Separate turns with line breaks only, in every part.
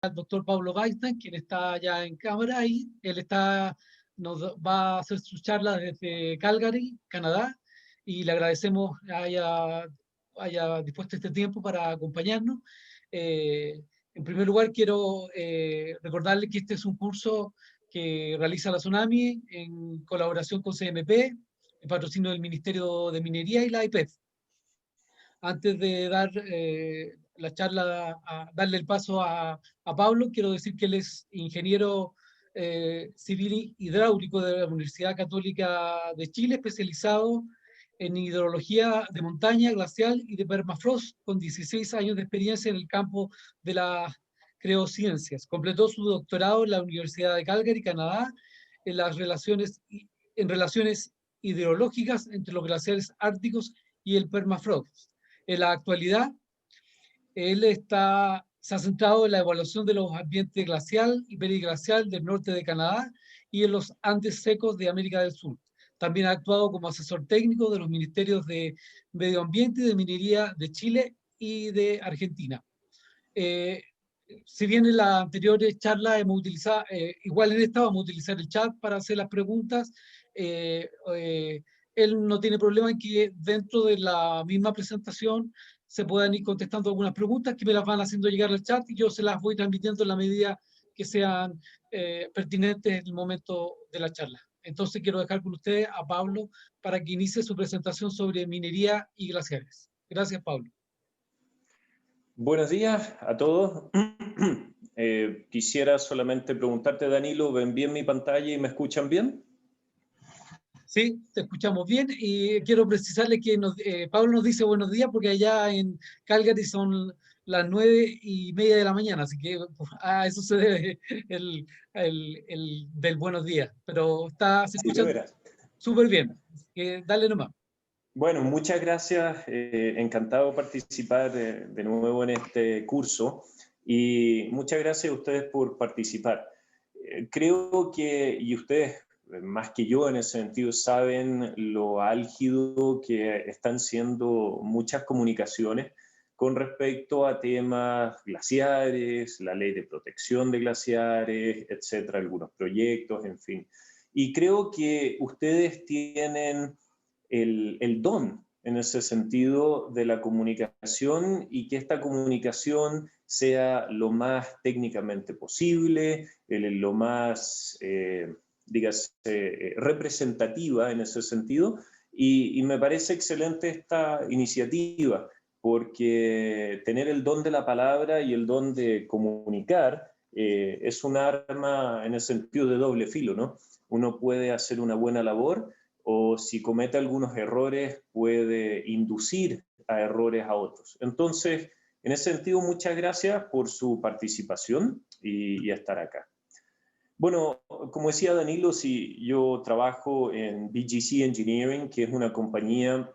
al doctor Pablo Gaitán, quien está ya en cámara, y él nos va a hacer su charla desde Calgary, Canadá, y le agradecemos haya dispuesto este tiempo para acompañarnos. En primer lugar, quiero recordarle que este es un curso que realiza la Tsunami en colaboración con CMP, en patrocinio del Ministerio de Minería y la IPEF. Antes de dar la charla, darle el paso a Pablo, quiero decir que él es ingeniero civil hidráulico de la Universidad Católica de Chile, especializado en hidrología de montaña, glacial y de permafrost, con 16 años de experiencia en el campo de las geociencias. Completó su doctorado en la Universidad de Calgary, Canadá, en en relaciones hidrológicas entre los glaciares árticos y el permafrost. En la actualidad, se ha centrado en la evaluación de los ambientes glacial y periglacial del norte de Canadá y en los Andes secos de América del Sur. También ha actuado como asesor técnico de los ministerios de Medio Ambiente y de Minería de Chile y de Argentina. Eh, si bien en las anteriores charlas hemos utilizado, igual en esta vamos a utilizar el chat para hacer las preguntas, eh, eh, él no tiene problema en que dentro de la misma presentación se puedan ir contestando algunas preguntas que me las van haciendo llegar al chat y yo se las voy transmitiendo en la medida que sean pertinentes en el momento de la charla. Entonces quiero dejar con ustedes a Pablo para que inicie su presentación sobre minería y glaciares. Gracias, Pablo.
Buenos días a todos. Quisiera solamente preguntarte, Danilo, ¿ven bien mi pantalla y me escuchan bien?
Sí, te escuchamos bien y quiero precisarle que Pablo nos dice buenos días porque allá en Calgary son las 9:30 de la mañana, así que a eso se debe el del buenos días, pero se
Sí, de
escucha
veras.
súper bien, dale nomás.
Bueno, muchas gracias. Encantado de participar de nuevo en este curso y muchas gracias a ustedes por participar. Creo que, y ustedes más que yo en ese sentido, saben lo álgido que están siendo muchas comunicaciones con respecto a temas glaciares, la ley de protección de glaciares, etcétera, algunos proyectos, en fin. Y creo que ustedes tienen el don en ese sentido de la comunicación y que esta comunicación sea lo más técnicamente posible, lo más, dígase, representativa en ese sentido. Y me parece excelente esta iniciativa, porque tener el don de la palabra y el don de comunicar es un arma en el sentido de doble filo, ¿no? Uno puede hacer una buena labor, o si comete algunos errores puede inducir a errores a otros. Entonces, en ese sentido, muchas gracias por su participación y estar acá. Bueno, como decía Danilo, sí, yo trabajo en BGC Engineering, que es una compañía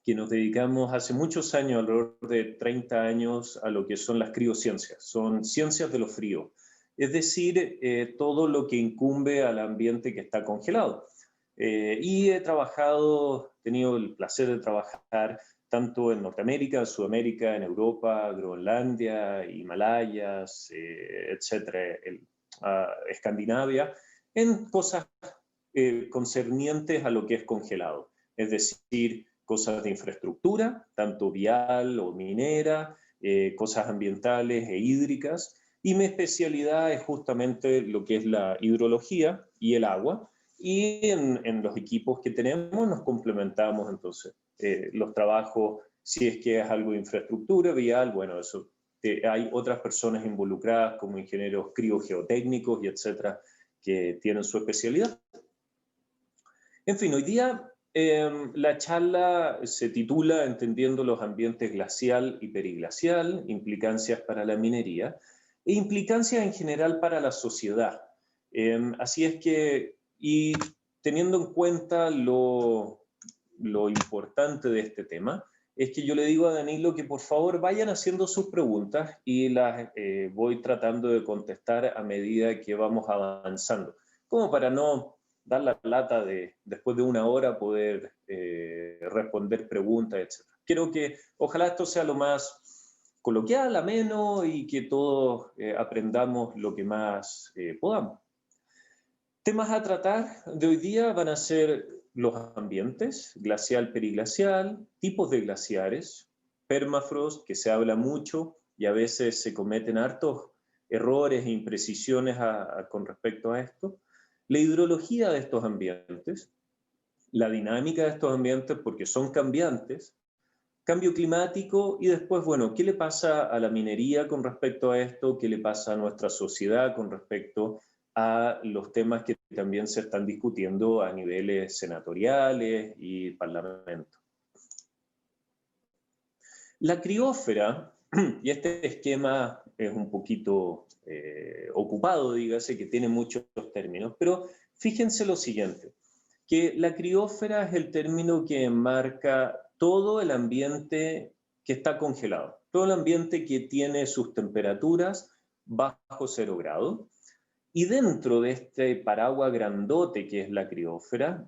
que nos dedicamos hace muchos años, alrededor de 30 años, a lo que son las criociencias. Son ciencias de lo frío, es decir, todo lo que incumbe al ambiente que está congelado. Y he tenido el placer de trabajar tanto en Norteamérica, Sudamérica, en Europa, Groenlandia, Himalayas, etcétera, Escandinavia, en cosas concernientes a lo que es congelado. Es decir, cosas de infraestructura, tanto vial o minera, cosas ambientales e hídricas, y mi especialidad es justamente lo que es la hidrología y el agua, y en los equipos que tenemos nos complementamos entonces los trabajos, si es que es algo de infraestructura, vial, bueno, eso hay otras personas involucradas como ingenieros criogeotécnicos y etcétera, que tienen su especialidad. En fin, hoy día la charla se titula Entendiendo los ambientes glacial y periglacial, implicancias para la minería e implicancias en general para la sociedad. Así es que, y teniendo en cuenta lo importante de este tema, es que yo le digo a Danilo que por favor vayan haciendo sus preguntas y las voy tratando de contestar a medida que vamos avanzando, como para no dar la lata de después de una hora poder responder preguntas, etc. Quiero que ojalá esto sea lo más coloquial, ameno y que todos aprendamos lo que más podamos. Temas a tratar de hoy día van a ser los ambientes, glacial, periglacial, tipos de glaciares, permafrost, que se habla mucho y a veces se cometen hartos errores e imprecisiones con respecto a esto, la hidrología de estos ambientes, la dinámica de estos ambientes porque son cambiantes, cambio climático y después, bueno, ¿qué le pasa a la minería con respecto a esto? ¿Qué le pasa a nuestra sociedad con respecto a los temas que también se están discutiendo a niveles senatoriales y parlamento? La criósfera, y este esquema es un poquito ocupado, dígase, que tiene muchos términos, pero fíjense lo siguiente, que la criósfera es el término que enmarca todo el ambiente que está congelado, todo el ambiente que tiene sus temperaturas bajo 0 grados, y dentro de este paraguas grandote que es la criósfera,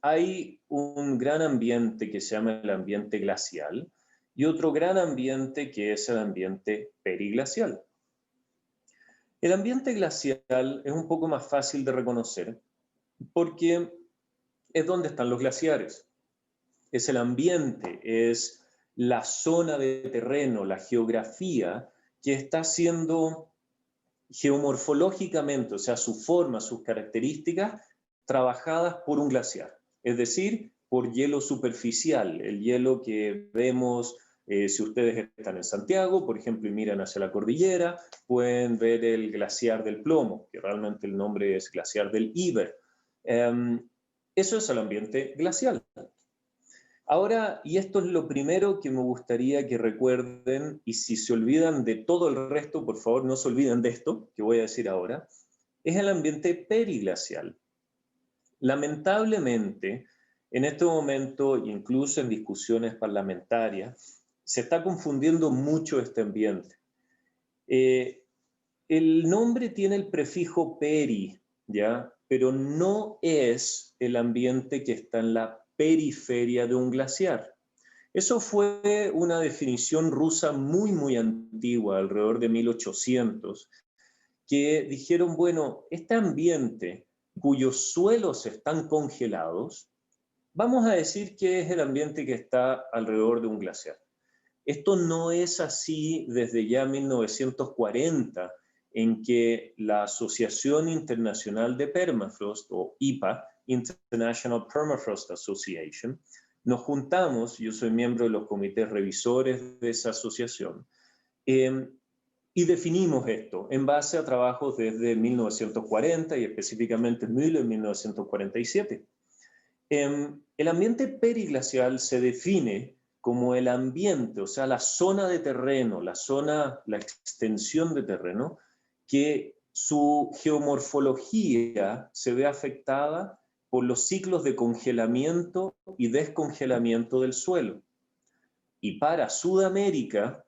hay un gran ambiente que se llama el ambiente glacial, y otro gran ambiente que es el ambiente periglacial. El ambiente glacial es un poco más fácil de reconocer porque es donde están los glaciares. Es el ambiente, es la zona de terreno, la geografía que está siendo geomorfológicamente, o sea, su forma, sus características, trabajadas por un glaciar. Es decir, por hielo superficial, el hielo que vemos, si ustedes están en Santiago, por ejemplo, y miran hacia la cordillera, pueden ver el glaciar del Plomo, que realmente el nombre es glaciar del Iber. Eso es el ambiente glacial. Ahora, y esto es lo primero que me gustaría que recuerden, y si se olvidan de todo el resto, por favor no se olviden de esto, que voy a decir ahora, es el ambiente periglacial. Lamentablemente, en este momento, incluso en discusiones parlamentarias, se está confundiendo mucho este ambiente. El nombre tiene el prefijo peri, ¿ya? Pero no es el ambiente que está en la periferia de un glaciar. Eso fue una definición rusa muy antigua, alrededor de 1800, que dijeron, bueno, este ambiente cuyos suelos están congelados, vamos a decir que es el ambiente que está alrededor de un glaciar. Esto no es así desde ya 1940, en que la Asociación Internacional de Permafrost, o IPA, International Permafrost Association, nos juntamos, yo soy miembro de los comités revisores de esa asociación, y definimos esto en base a trabajos desde 1940 y específicamente en 1947. El ambiente periglacial se define como el ambiente, o sea, la zona de terreno, la extensión de terreno, que su geomorfología se ve afectada por los ciclos de congelamiento y descongelamiento del suelo. Y para Sudamérica,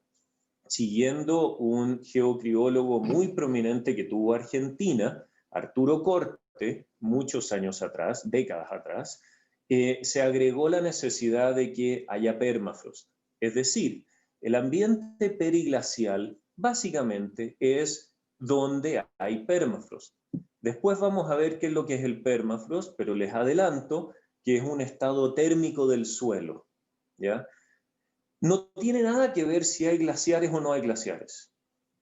siguiendo un geocriólogo muy prominente que tuvo Argentina, Arturo Corte, muchos años atrás, décadas atrás, se agregó la necesidad de que haya permafrost. Es decir, el ambiente periglacial básicamente es donde hay permafrost. Después vamos a ver qué es lo que es el permafrost, pero les adelanto que es un estado térmico del suelo, ¿ya? No tiene nada que ver si hay glaciares o no hay glaciares.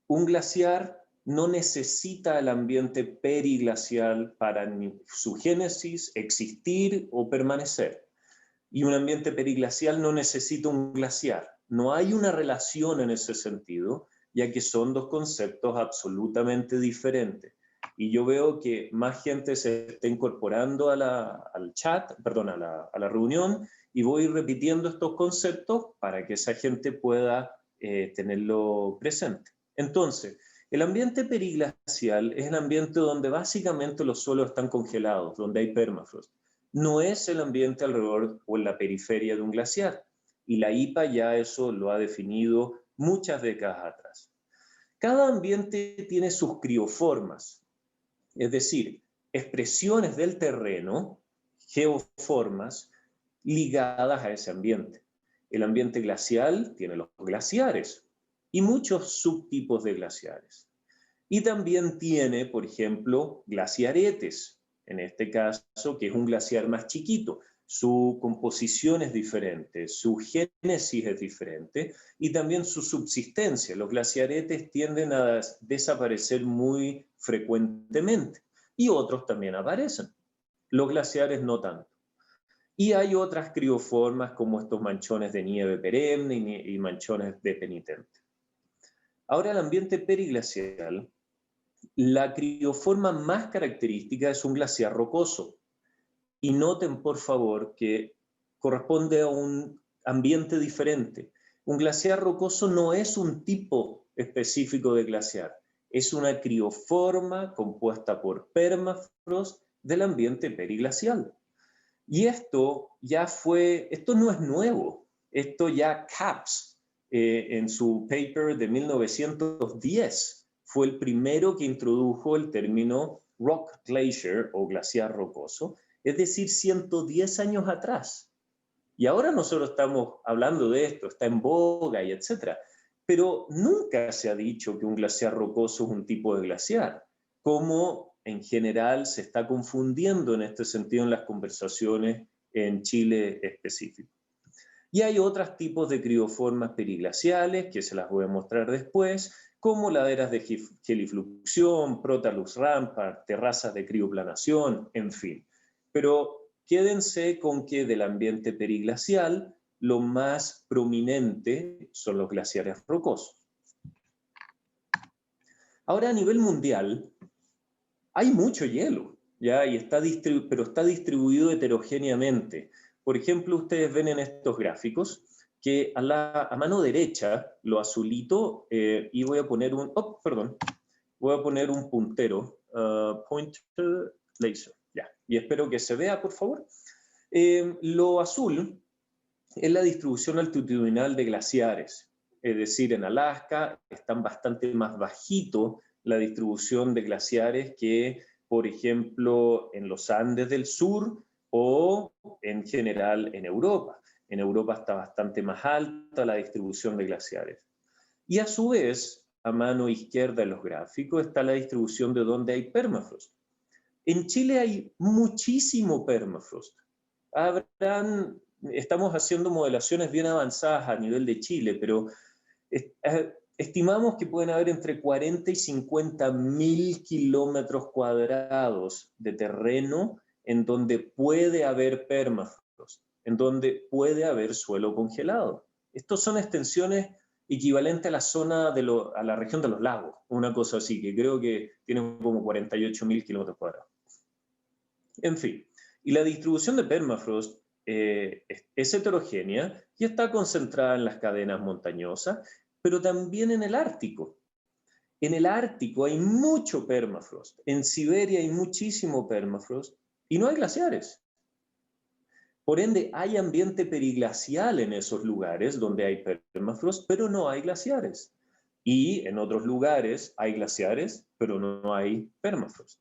Un glaciar no necesita el ambiente periglacial para su génesis, existir o permanecer. Y un ambiente periglacial no necesita un glaciar. No hay una relación en ese sentido, ya que son dos conceptos absolutamente diferentes. Y yo veo que más gente se está incorporando al chat, perdón, a la reunión, y voy repitiendo estos conceptos para que esa gente pueda tenerlo presente. Entonces, el ambiente periglacial es el ambiente donde básicamente los suelos están congelados, donde hay permafrost. No es el ambiente alrededor o en la periferia de un glaciar. Y la IPA ya eso lo ha definido muchas décadas atrás. Cada ambiente tiene sus crioformas, es decir, expresiones del terreno, geoformas, ligadas a ese ambiente. El ambiente glacial tiene los glaciares, y muchos subtipos de glaciares. Y también tiene, por ejemplo, glaciaretes, en este caso, que es un glaciar más chiquito. Su composición es diferente, su génesis es diferente y también su subsistencia. Los glaciaretes tienden a desaparecer muy frecuentemente y otros también aparecen. Los glaciares no tanto. Y hay otras crioformas como estos manchones de nieve perenne y manchones de penitente. Ahora, el ambiente periglacial, la crioforma más característica es un glaciar rocoso. Y noten, por favor, que corresponde a un ambiente diferente. Un glaciar rocoso no es un tipo específico de glaciar, es una crioforma compuesta por permafrost del ambiente periglacial. Y esto no es nuevo, esto ya Capps, en su paper de 1910, fue el primero que introdujo el término rock glacier o glaciar rocoso, es decir, 110 años atrás. Y ahora nosotros estamos hablando de esto, está en boga y etcétera. Pero nunca se ha dicho que un glaciar rocoso es un tipo de glaciar, como en general se está confundiendo en este sentido en las conversaciones en Chile específico. Y hay otros tipos de crioformas periglaciales, que se las voy a mostrar después, como laderas de gelifluxión, Protalux rampart, terrazas de crioplanación, en fin. Pero quédense con que del ambiente periglacial, lo más prominente son los glaciares rocosos. Ahora, a nivel mundial, hay mucho hielo, ¿ya? Pero está distribuido heterogéneamente. Por ejemplo, ustedes ven en estos gráficos que a mano derecha, lo azulito, y voy a poner un puntero, pointer laser, ya. Y espero que se vea, por favor. Lo azul es la distribución altitudinal de glaciares, es decir, en Alaska están bastante más bajito la distribución de glaciares que, por ejemplo, en los Andes del sur o en general en Europa. En Europa está bastante más alta la distribución de glaciares. Y a su vez, a mano izquierda en los gráficos está la distribución de donde hay permafrost. En Chile hay muchísimo permafrost. Estamos haciendo modelaciones bien avanzadas a nivel de Chile, pero estimamos que pueden haber entre 40 y 50.000 kilómetros cuadrados de terreno en donde puede haber permafrost, en donde puede haber suelo congelado. Estos son extensiones equivalentes a la zona a la región de los lagos, una cosa así, que creo que tienen como 48.000 kilómetros cuadrados. En fin, y la distribución de permafrost es heterogénea y está concentrada en las cadenas montañosas, pero también en el Ártico. En el Ártico hay mucho permafrost, en Siberia hay muchísimo permafrost y no hay glaciares. Por ende, hay ambiente periglacial en esos lugares donde hay permafrost, pero no hay glaciares. Y en otros lugares hay glaciares, pero no hay permafrost.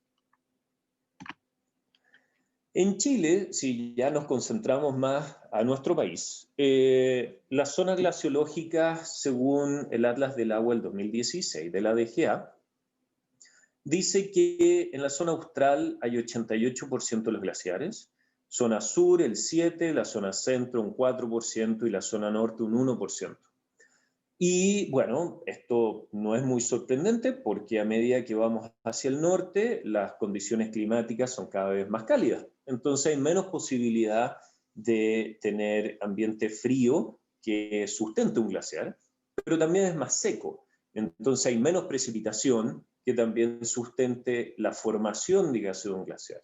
En Chile, si ya nos concentramos más a nuestro país, las zonas glaciológicas, según el Atlas del Agua del 2016 de la DGA, dice que en la zona austral hay 88% de los glaciares, zona sur el 7%, la zona centro un 4% y la zona norte un 1%. Y bueno, esto no es muy sorprendente porque a medida que vamos hacia el norte, las condiciones climáticas son cada vez más cálidas. Entonces hay menos posibilidad de tener ambiente frío que sustente un glaciar, pero también es más seco. Entonces hay menos precipitación que también sustente la formación, dígase, de un glaciar.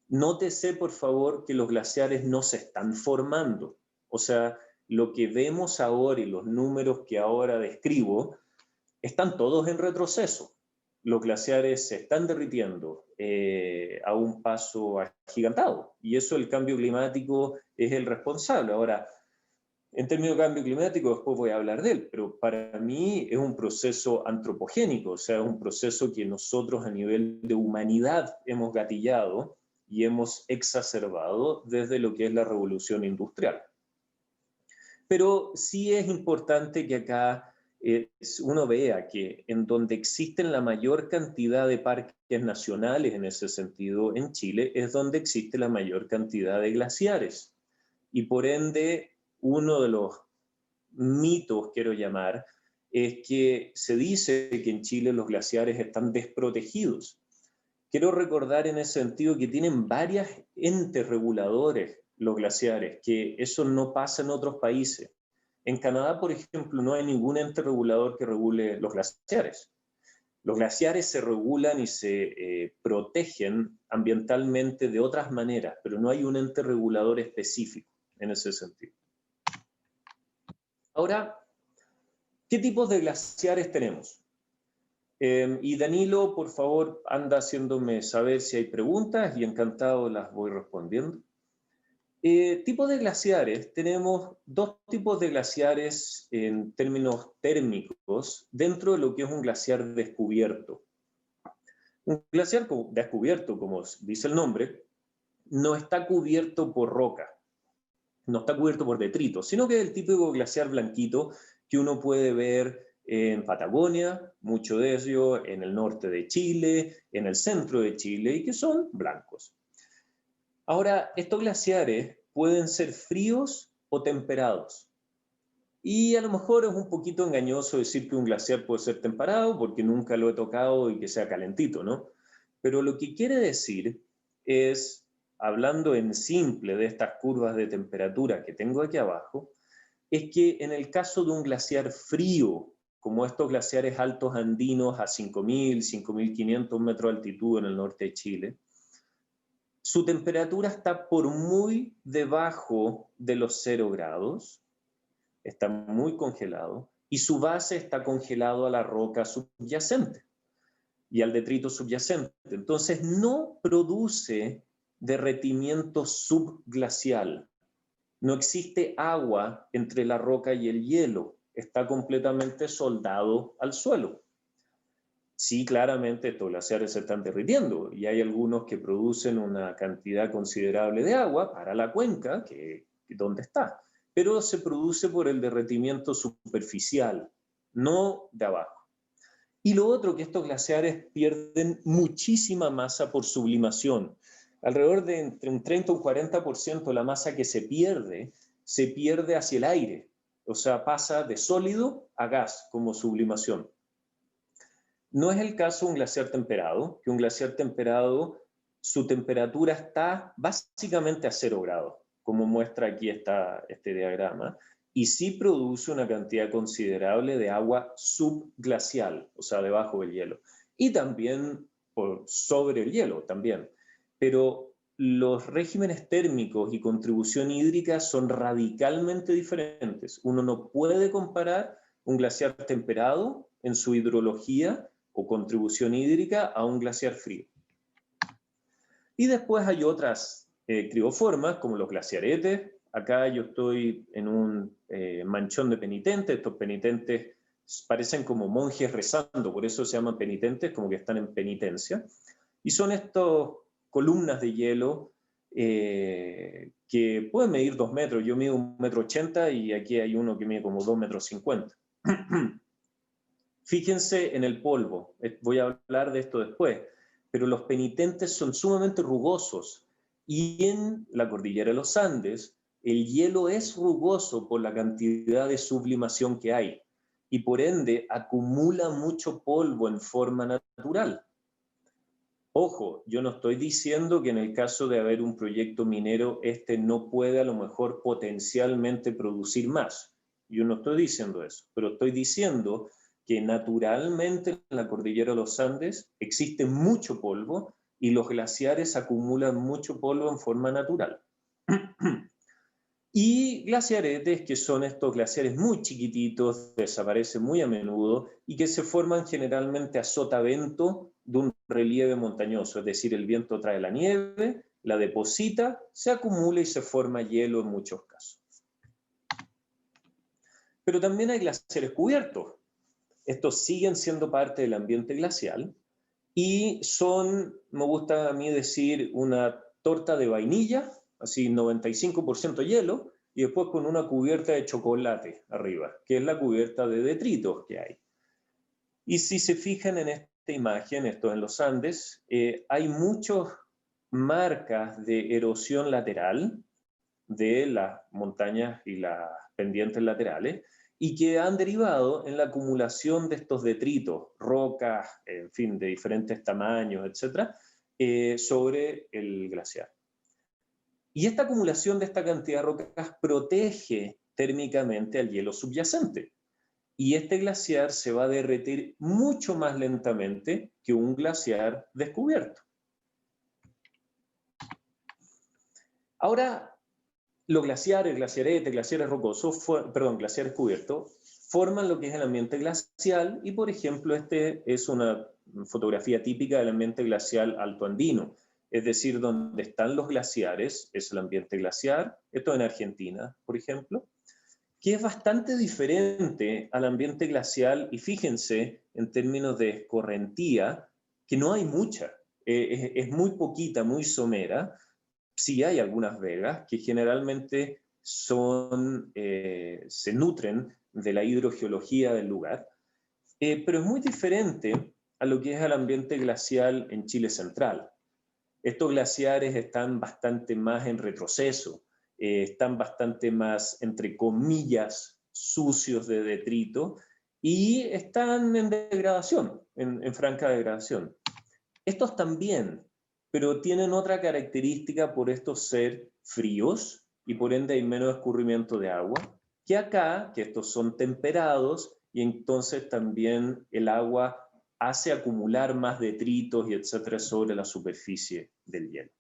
Nótese, por favor, que los glaciares no se están formando. O sea, lo que vemos ahora y los números que ahora describo están todos en retroceso. Los glaciares se están derritiendo a un paso agigantado y eso el cambio climático es el responsable. Ahora, en términos de cambio climático, después voy a hablar de él, pero para mí es un proceso antropogénico, o sea, es un proceso que nosotros a nivel de humanidad hemos gatillado y hemos exacerbado desde lo que es la revolución industrial. Pero sí es importante que acá uno vea que en donde existen la mayor cantidad de parques nacionales en ese sentido en Chile, es donde existe la mayor cantidad de glaciares. Y por ende, uno de los mitos, quiero llamar, es que se dice que en Chile los glaciares están desprotegidos. Quiero recordar en ese sentido que tienen varios entes reguladores los glaciares, que eso no pasa en otros países. En Canadá, por ejemplo, no hay ningún ente regulador que regule los glaciares. Los glaciares se regulan y se protegen ambientalmente de otras maneras, pero no hay un ente regulador específico en ese sentido. Ahora, ¿qué tipos de glaciares tenemos? Y Danilo, por favor, anda haciéndome saber si hay preguntas y encantado las voy respondiendo. Tipos de glaciares, tenemos dos tipos de glaciares en términos térmicos dentro de lo que es un glaciar descubierto. Un glaciar descubierto, como dice el nombre, no está cubierto por roca, no está cubierto por detritos, sino que es el típico glaciar blanquito que uno puede ver en Patagonia, mucho de ello en el norte de Chile, en el centro de Chile, y que son blancos. Ahora, estos glaciares pueden ser fríos o temperados. Y a lo mejor es un poquito engañoso decir que un glaciar puede ser temperado, porque nunca lo he tocado y que sea calentito, ¿no? Pero lo que quiere decir es, hablando en simple de estas curvas de temperatura que tengo aquí abajo, es que en el caso de un glaciar frío, como estos glaciares altos andinos a 5.000, 5.500 metros de altitud en el norte de Chile, su temperatura está por muy debajo de los 0 grados, está muy congelado, y su base está congelado a la roca subyacente y al detrito subyacente. Entonces no produce derretimiento subglacial. No existe agua entre la roca y el hielo, está completamente soldado al suelo. Sí, claramente estos glaciares se están derritiendo y hay algunos que producen una cantidad considerable de agua para la cuenca, donde está, pero se produce por el derretimiento superficial, no de abajo. Y lo otro, que estos glaciares pierden muchísima masa por sublimación. Alrededor de entre un 30 y un 40% de la masa que se pierde hacia el aire. O sea, pasa de sólido a gas como sublimación. No es el caso de un glaciar temperado, que un glaciar temperado, su temperatura está básicamente a 0 grados, como muestra aquí este diagrama, y sí produce una cantidad considerable de agua subglacial, o sea, debajo del hielo, y también sobre el hielo también. Pero los regímenes térmicos y contribución hídrica son radicalmente diferentes. Uno no puede comparar un glaciar temperado en su hidrología o contribución hídrica a un glaciar frío. Y después hay otras crioformas, como los glaciaretes. Acá yo estoy en un manchón de penitentes. Estos penitentes parecen como monjes rezando, por eso se llaman penitentes, como que están en penitencia. Y son estas columnas de hielo que pueden medir 2 metros. Yo mido 1,80 m y aquí hay uno que mide como 2,50 m. Fíjense en el polvo, voy a hablar de esto después, pero los penitentes son sumamente rugosos y en la cordillera de los Andes el hielo es rugoso por la cantidad de sublimación que hay y por ende acumula mucho polvo en forma natural. Ojo, yo no estoy diciendo que en el caso de haber un proyecto minero no puede a lo mejor potencialmente producir más. Yo no estoy diciendo eso, pero estoy diciendo que naturalmente en la cordillera de los Andes existe mucho polvo y los glaciares acumulan mucho polvo en forma natural. Y glaciaretes, que son estos glaciares muy chiquititos, desaparecen muy a menudo y que se forman generalmente a sotavento de un relieve montañoso, es decir, el viento trae la nieve, la deposita, se acumula y se forma hielo en muchos casos. Pero también hay glaciares cubiertos. Estos siguen siendo parte del ambiente glacial y son, me gusta a mí decir, una torta de vainilla, así 95% hielo, y después con una cubierta de chocolate arriba, que es la cubierta de detritos que hay. Y si se fijan en esta imagen, esto en los Andes, hay muchas marcas de erosión lateral de las montañas y las pendientes laterales, y que han derivado en la acumulación de estos detritos, rocas, en fin, de diferentes tamaños, etcétera, sobre el glaciar. Y esta acumulación de esta cantidad de rocas protege térmicamente al hielo subyacente. Y este glaciar se va a derretir mucho más lentamente que un glaciar descubierto. Ahora, los glaciares, glaciaretes, glaciares rocosos, glaciares cubiertos, forman lo que es el ambiente glacial y, por ejemplo, este es una fotografía típica del ambiente glacial altoandino, es decir, donde están los glaciares, es el ambiente glaciar, esto en Argentina, por ejemplo, que es bastante diferente al ambiente glacial, y fíjense, en términos de escorrentía, que no hay mucha, es muy poquita, muy somera. Sí hay algunas vegas que generalmente se nutren de la hidrogeología del lugar, pero es muy diferente a lo que es el ambiente glacial en Chile central. Estos glaciares están bastante más en retroceso, están bastante más, entre comillas, sucios de detrito, y están en degradación, en franca degradación. Estos también, pero tienen otra característica por estos ser fríos, y por ende hay menos escurrimiento de agua, que acá, que estos son temperados, y entonces también el agua hace acumular más detritos y etcétera sobre la superficie del hielo.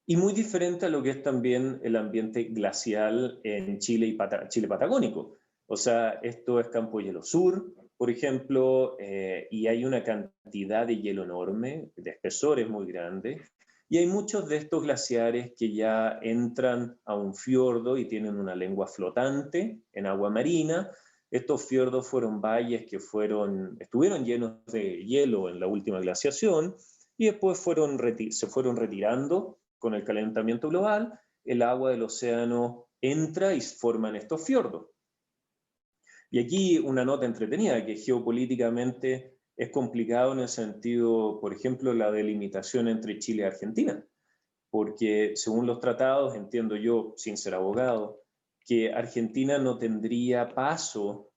Y muy diferente a lo que es también el ambiente glacial en Chile y Chile patagónico. O sea, esto es Campo Hielo Sur, por ejemplo, y hay una cantidad de hielo enorme, de espesores muy grandes, y hay muchos de estos glaciares que ya entran a un fiordo y tienen una lengua flotante en agua marina. Estos fiordos fueron valles que estuvieron llenos de hielo en la última glaciación, y después se fueron retirando con el calentamiento global. El agua del océano entra y forman estos fiordos. Y aquí una nota entretenida, que geopolíticamente es complicado en el sentido, por ejemplo, la delimitación entre Chile y Argentina, porque según los tratados, entiendo yo, sin ser abogado, que Argentina no tendría paso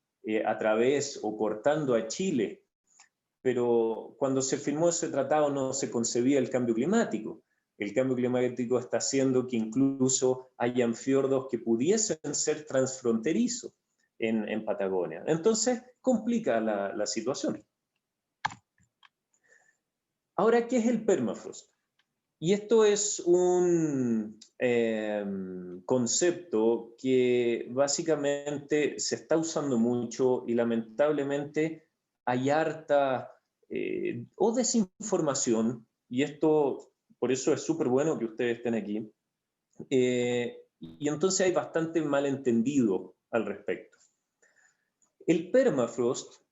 a través o cortando a Chile, pero cuando se firmó ese tratado no se concebía el cambio climático. El cambio climático está haciendo que incluso hayan fiordos que pudiesen ser transfronterizos en Patagonia. Entonces, complica la situación. Ahora, ¿qué es el permafrost? Y esto es un concepto que básicamente se está usando mucho, y lamentablemente hay harta o desinformación, y esto, por eso es súper bueno que ustedes estén aquí, y entonces hay bastante malentendido al respecto. El permafrost,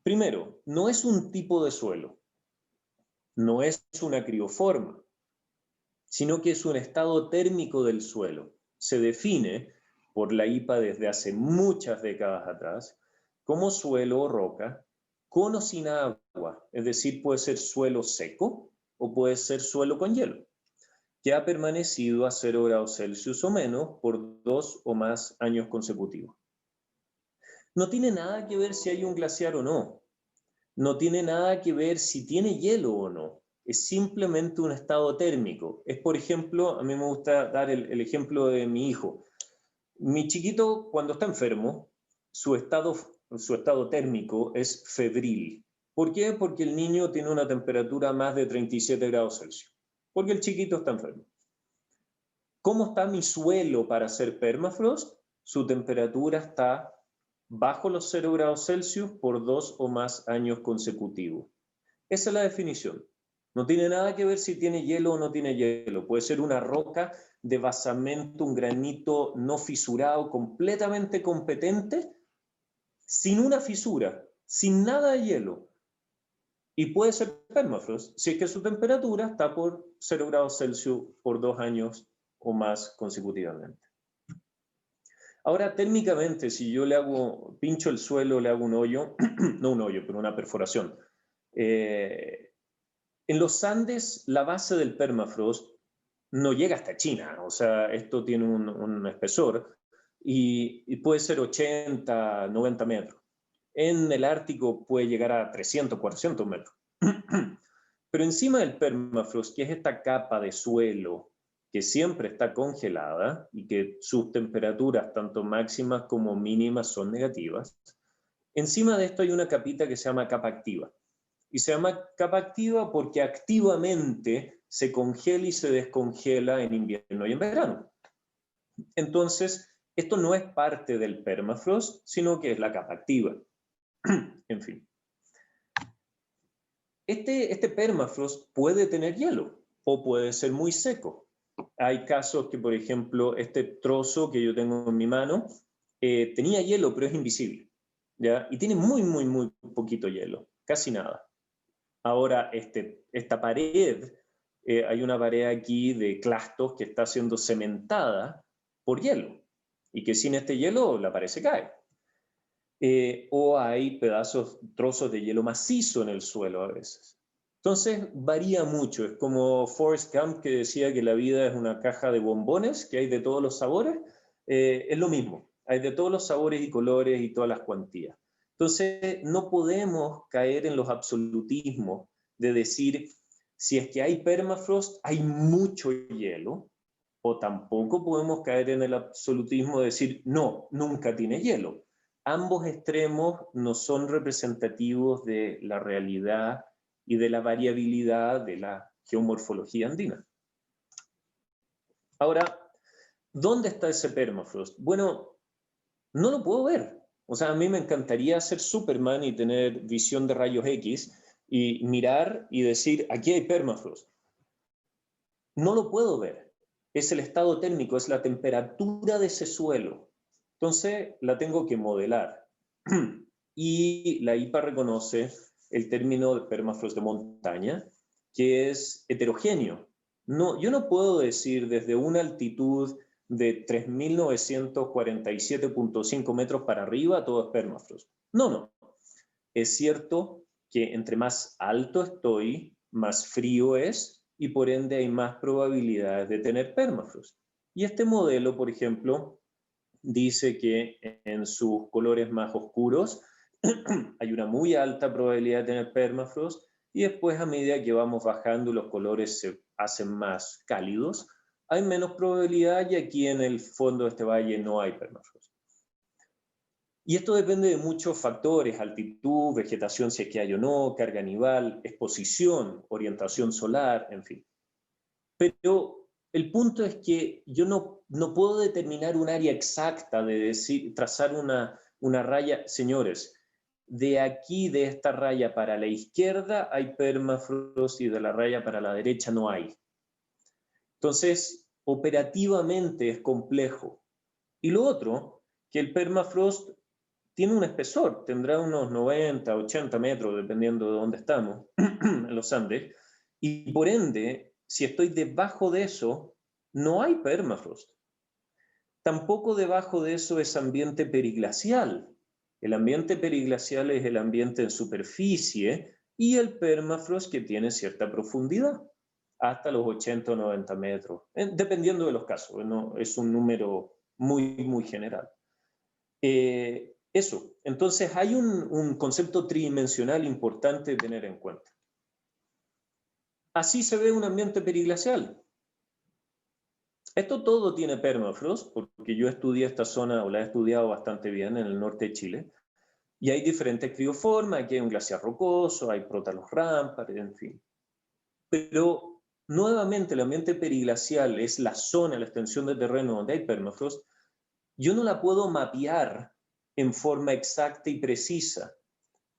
primero, no es un tipo de suelo, no es una crioforma, sino que es un estado térmico del suelo. Se define por la IPA desde hace muchas décadas atrás como suelo o roca con o sin agua, es decir, puede ser suelo seco o puede ser suelo con hielo, que ha permanecido a 0 grados Celsius o menos por 2 o más años consecutivos. No tiene nada que ver si hay un glaciar o no, no tiene nada que ver si tiene hielo o no. Es simplemente un estado térmico. Es, por ejemplo, a mí me gusta dar el ejemplo de mi hijo. Mi chiquito, cuando está enfermo, su estado térmico es febril. ¿Por qué? Porque el niño tiene una temperatura más de 37 grados Celsius. Porque el chiquito está enfermo. ¿Cómo está mi suelo para hacer permafrost? Su temperatura está bajo los 0 grados Celsius por 2 o más años consecutivos. Esa es la definición. No tiene nada que ver si tiene hielo o no tiene hielo. Puede ser una roca de basamento, un granito no fisurado, completamente competente, sin una fisura, sin nada de hielo. Y puede ser permafrost si es que su temperatura está por 0 grados Celsius por 2 años o más consecutivamente. Ahora, térmicamente, si yo pincho el suelo, le hago un hoyo, no un hoyo, pero una perforación. En los Andes, la base del permafrost no llega hasta China, o sea, esto tiene un espesor y puede ser 80, 90 metros. En el Ártico puede llegar a 300, 400 metros. Pero encima del permafrost, que es esta capa de suelo que siempre está congelada y que sus temperaturas, tanto máximas como mínimas, son negativas, encima de esto hay una capita que se llama capa activa. Y se llama capa activa porque activamente se congela y se descongela en invierno y en verano. Entonces, esto no es parte del permafrost, sino que es la capa activa. En fin. Este permafrost puede tener hielo o puede ser muy seco. Hay casos que, por ejemplo, este trozo que yo tengo en mi mano tenía hielo, pero es invisible, ¿ya? Y tiene muy, muy, muy poquito hielo, casi nada. Ahora, esta pared, hay una pared aquí de clastos que está siendo cementada por hielo y que sin este hielo la pared se cae. O hay trozos de hielo macizo en el suelo a veces. Entonces varía mucho, es como Forrest Gump que decía que la vida es una caja de bombones, que hay de todos los sabores, es lo mismo, hay de todos los sabores y colores y todas las cuantías. Entonces no podemos caer en los absolutismos de decir, si es que hay permafrost, hay mucho hielo, o tampoco podemos caer en el absolutismo de decir, no, nunca tiene hielo. Ambos extremos no son representativos de la realidad y de la variabilidad de la geomorfología andina. Ahora, ¿dónde está ese permafrost? Bueno, no lo puedo ver. O sea, a mí me encantaría ser Superman y tener visión de rayos X y mirar y decir, aquí hay permafrost. No lo puedo ver. Es el estado térmico, es la temperatura de ese suelo. Entonces, la tengo que modelar. Y la IPA reconoce el término de permafrost de montaña, que es heterogéneo. No, yo no puedo decir desde una altitud de 3.947.5 metros para arriba todo es permafrost. No, no. Es cierto que entre más alto estoy, más frío es y por ende hay más probabilidades de tener permafrost. Y este modelo, por ejemplo, dice que en sus colores más oscuros hay una muy alta probabilidad de tener permafrost y después a medida que vamos bajando los colores se hacen más cálidos, hay menos probabilidad y aquí en el fondo de este valle no hay permafrost. Y esto depende de muchos factores, altitud, vegetación si es que hay o no, carga nival, exposición, orientación solar, en fin. Pero el punto es que yo no puedo determinar un área exacta de decir, trazar una raya. Señores, de aquí, de esta raya para la izquierda hay permafrost y de la raya para la derecha no hay. Entonces, operativamente es complejo. Y lo otro, que el permafrost tiene un espesor, tendrá unos 90, 80 metros, dependiendo de dónde estamos, en los Andes, y por ende, si estoy debajo de eso, no hay permafrost. Tampoco debajo de eso es ambiente periglacial. El ambiente periglacial es el ambiente en superficie y el permafrost que tiene cierta profundidad, hasta los 80 o 90 metros, dependiendo de los casos, ¿no? Es un número muy, muy general. Eso, entonces hay un concepto tridimensional importante de tener en cuenta. Así se ve un ambiente periglacial. Esto todo tiene permafrost, porque yo estudié esta zona, o la he estudiado bastante bien en el norte de Chile, y hay diferentes crioformas, aquí hay un glaciar rocoso, hay prótalos rampart, en fin. Pero nuevamente el ambiente periglacial es la zona, la extensión de terreno donde hay permafrost, yo no la puedo mapear en forma exacta y precisa,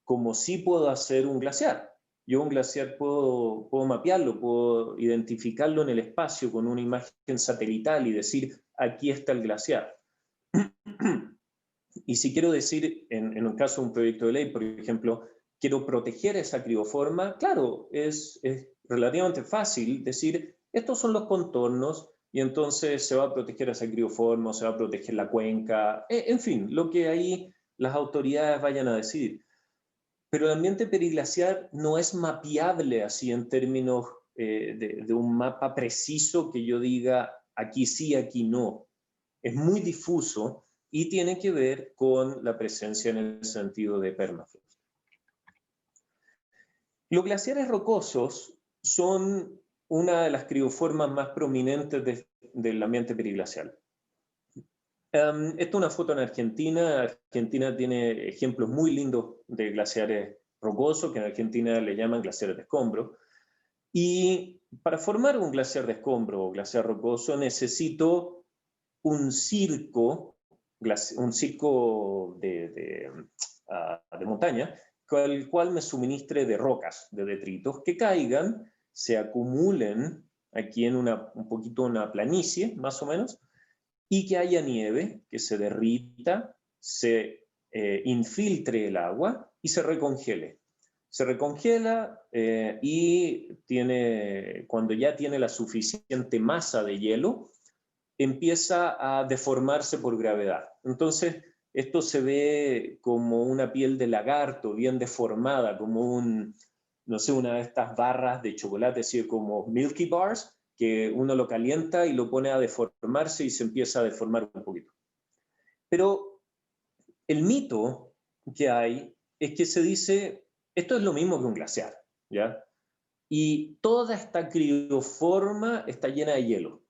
como sí puedo hacer un glaciar. Yo un glaciar puedo mapearlo, puedo identificarlo en el espacio con una imagen satelital y decir, aquí está el glaciar. Y si quiero decir, en un caso de un proyecto de ley, por ejemplo, quiero proteger esa crioforma, claro, es relativamente fácil decir, estos son los contornos y entonces se va a proteger esa crioforma, se va a proteger la cuenca, en fin, lo que ahí las autoridades vayan a decidir. Pero el ambiente periglaciar no es mapeable así en términos de un mapa preciso que yo diga aquí sí, aquí no. Es muy difuso y tiene que ver con la presencia en el sentido de permafrost. Los glaciares rocosos son una de las crioformas más prominentes del ambiente periglacial. Esta es una foto en Argentina. Argentina tiene ejemplos muy lindos de glaciares rocosos, que en Argentina le llaman glaciares de escombro. Y para formar un glaciar de escombro o glaciar rocoso necesito un circo de montaña, con el cual me suministre de rocas, de detritos, que caigan, se acumulen aquí en un poquito una planicie, más o menos, y que haya nieve, que se derrita, se infiltre el agua y se recongele. Se recongela y cuando ya tiene la suficiente masa de hielo, empieza a deformarse por gravedad. Entonces, esto se ve como una piel de lagarto bien deformada, como no sé, una de estas barras de chocolate, así como Milky Bars, que uno lo calienta y lo pone a deformarse y se empieza a deformar un poquito. Pero el mito que hay es que se dice, esto es lo mismo que un glaciar, ¿ya? Y toda esta crioforma está llena de hielo.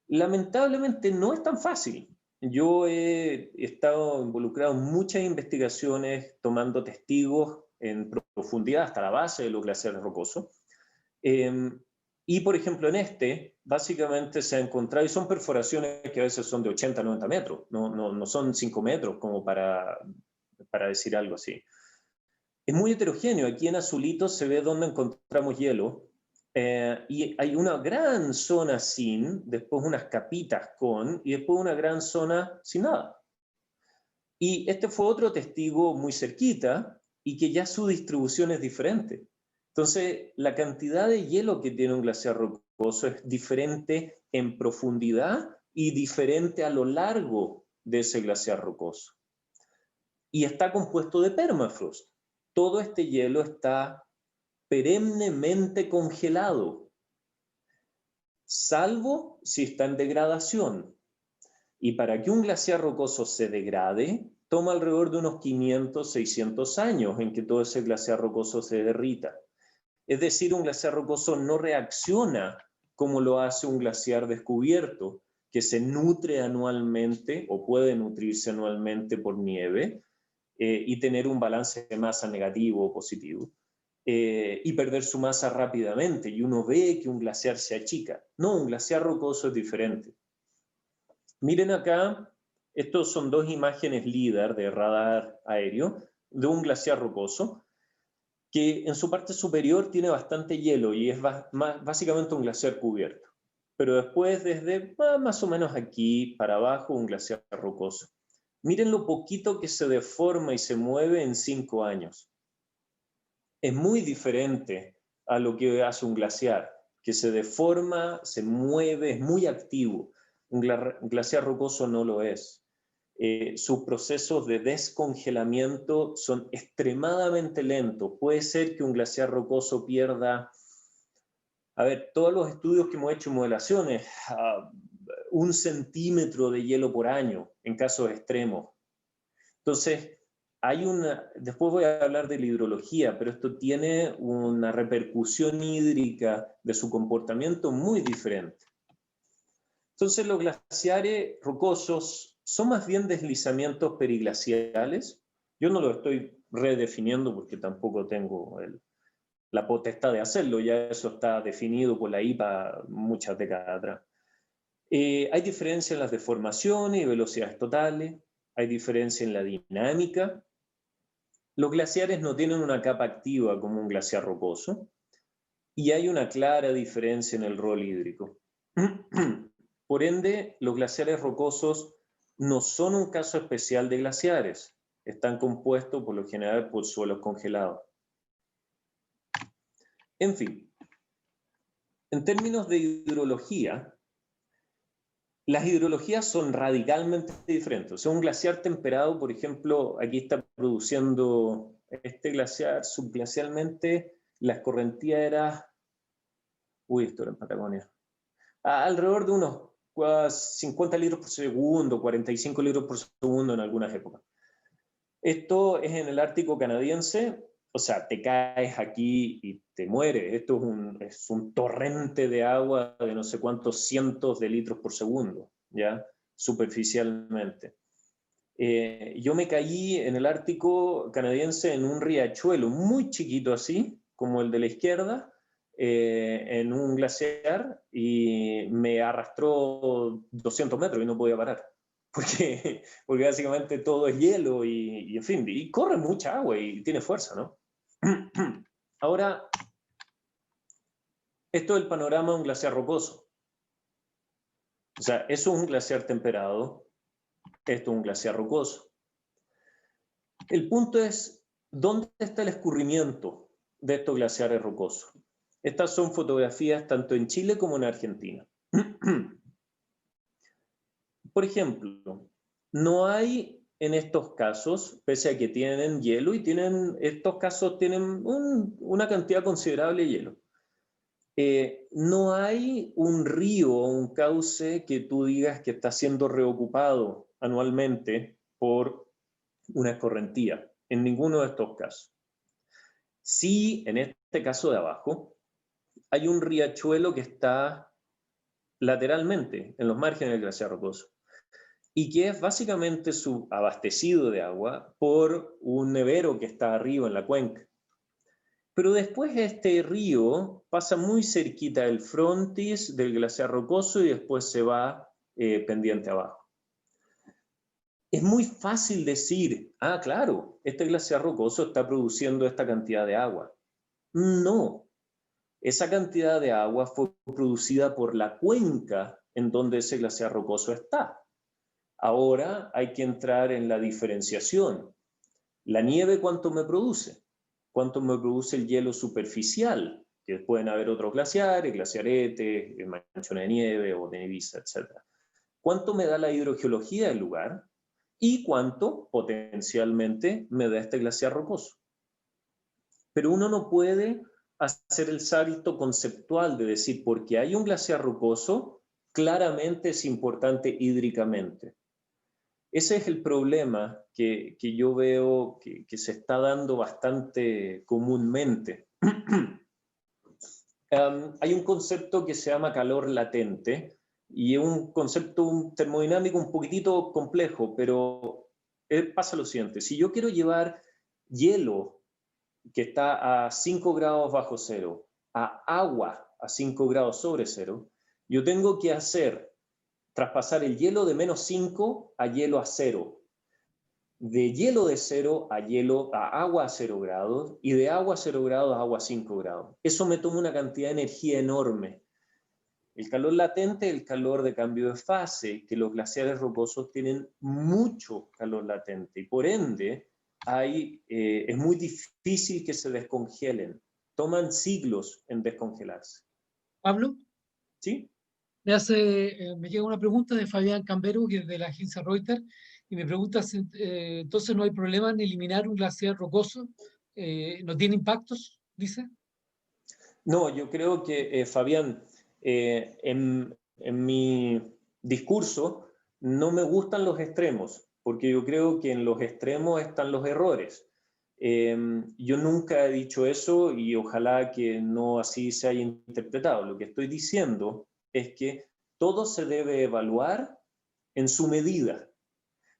Lamentablemente no es tan fácil. Yo he estado involucrado en muchas investigaciones tomando testigos en profundidad hasta la base de los glaciares rocosos. Y por ejemplo básicamente se ha encontrado, y son perforaciones que a veces son de 80, 90 metros, no son 5 metros como para decir algo así. Es muy heterogéneo. Aquí en azulito se ve dónde encontramos hielo. Y hay una gran zona sin, después unas capitas con, y después una gran zona sin nada. Y este fue otro testigo muy cerquita, y que ya su distribución es diferente. Entonces, la cantidad de hielo que tiene un glaciar rocoso es diferente en profundidad y diferente a lo largo de ese glaciar rocoso. Y está compuesto de permafrost. Todo este hielo está perennemente congelado, salvo si está en degradación. Y para que un glaciar rocoso se degrade, toma alrededor de unos 500, 600 años en que todo ese glaciar rocoso se derrita. Es decir, un glaciar rocoso no reacciona como lo hace un glaciar descubierto, que se nutre anualmente o puede nutrirse anualmente por nieve y tener un balance de masa negativo o positivo. Y perder su masa rápidamente, y uno ve que un glaciar se achica. No, un glaciar rocoso es diferente. Miren acá, estos son dos imágenes LIDAR de radar aéreo de un glaciar rocoso que en su parte superior tiene bastante hielo y es básicamente un glaciar cubierto. Pero después, desde más o menos aquí para abajo, un glaciar rocoso. Miren lo poquito que se deforma y se mueve en 5 años. Es muy diferente a lo que hace un glaciar, que se deforma, se mueve, es muy activo. Un glaciar rocoso no lo es. Sus procesos de descongelamiento son extremadamente lentos. Puede ser que un glaciar rocoso pierda, todos los estudios que hemos hecho, modelaciones, 1 centímetro de hielo por año en casos extremos. Entonces, después voy a hablar de la hidrología, pero esto tiene una repercusión hídrica de su comportamiento muy diferente. Entonces, los glaciares rocosos son más bien deslizamientos periglaciales. Yo no lo estoy redefiniendo porque tampoco tengo la potestad de hacerlo, ya eso está definido por la IPA muchas décadas atrás. Hay diferencia en las deformaciones y velocidades totales, hay diferencia en la dinámica. Los glaciares no tienen una capa activa como un glaciar rocoso, y hay una clara diferencia en el rol hídrico. Por ende, los glaciares rocosos no son un caso especial de glaciares, están compuestos por lo general por suelos congelados. En fin, en términos de hidrología, Las hidrologías son radicalmente diferentes. O sea, un glaciar temperado, por ejemplo, aquí está produciendo este glaciar subglacialmente, la escorrentía era, esto era en Patagonia, alrededor de unos 50 litros por segundo, 45 litros por segundo en algunas épocas. Esto es en el Ártico canadiense, o sea, te caes aquí y te mueres. Esto es un torrente de agua de no sé cuántos cientos de litros por segundo, ¿ya? Superficialmente. Yo me caí en el Ártico canadiense en un riachuelo muy chiquito así, como el de la izquierda, en un glaciar, y me arrastró 200 metros y no podía parar. Porque básicamente todo es hielo y en fin, y corre mucha agua y tiene fuerza, ¿no? Ahora, esto es el panorama de un glaciar rocoso. O sea, eso es un glaciar temperado, esto es un glaciar rocoso. El punto es, ¿dónde está el escurrimiento de estos glaciares rocosos? Estas son fotografías tanto en Chile como en Argentina. Por ejemplo, no hay en estos casos, pese a que tienen hielo y estos casos tienen una cantidad considerable de hielo, no hay un río o un cauce que tú digas que está siendo reocupado anualmente por una escorrentía, en ninguno de estos casos. Sí, en este caso de abajo, hay un riachuelo que está lateralmente en los márgenes del glaciar rocoso y que es básicamente abastecido de agua por un nevero que está arriba en la cuenca. Pero después este río pasa muy cerquita del frontis del glaciar rocoso y después se va pendiente abajo. Es muy fácil decir, claro, este glaciar rocoso está produciendo esta cantidad de agua. No, esa cantidad de agua fue producida por la cuenca en donde ese glaciar rocoso está. Ahora hay que entrar en la diferenciación. ¿La nieve cuánto me produce? ¿Cuánto me produce el hielo superficial? Que pueden haber otros glaciares, glaciaretes, manchones de nieve o de nevisa, etc. ¿Cuánto me da la hidrogeología del lugar? ¿Y cuánto potencialmente me da este glaciar rocoso? Pero uno no puede hacer el salto conceptual de decir, porque hay un glaciar rocoso, claramente es importante hídricamente. Ese es el problema que yo veo que se está dando bastante comúnmente. Hay un concepto que se llama calor latente y es un concepto termodinámico un poquitito complejo, pero pasa lo siguiente. Si yo quiero llevar hielo que está a 5 grados bajo cero a agua a 5 grados sobre cero, yo tengo que traspasar el hielo de -5 a hielo a 0, de hielo de 0 a agua a 0 grados y de agua a 0 grados a agua a 5 grados. Eso me toma una cantidad de energía enorme. El calor latente es el calor de cambio de fase, que los glaciares rocosos tienen mucho calor latente y por ende es muy difícil que se descongelen. Toman siglos en descongelarse.
Pablo,
¿Sí?
me llega una pregunta de Fabián Cambero, que es de la agencia Reuters, y me pregunta si entonces no hay problema en eliminar un glaciar rocoso, no tiene impactos, dice.
No, yo creo que, Fabián, en mi discurso no me gustan los extremos, porque yo creo que en los extremos están los errores. Yo nunca he dicho eso y ojalá que no así se haya interpretado. Lo que estoy diciendo es que todo se debe evaluar en su medida.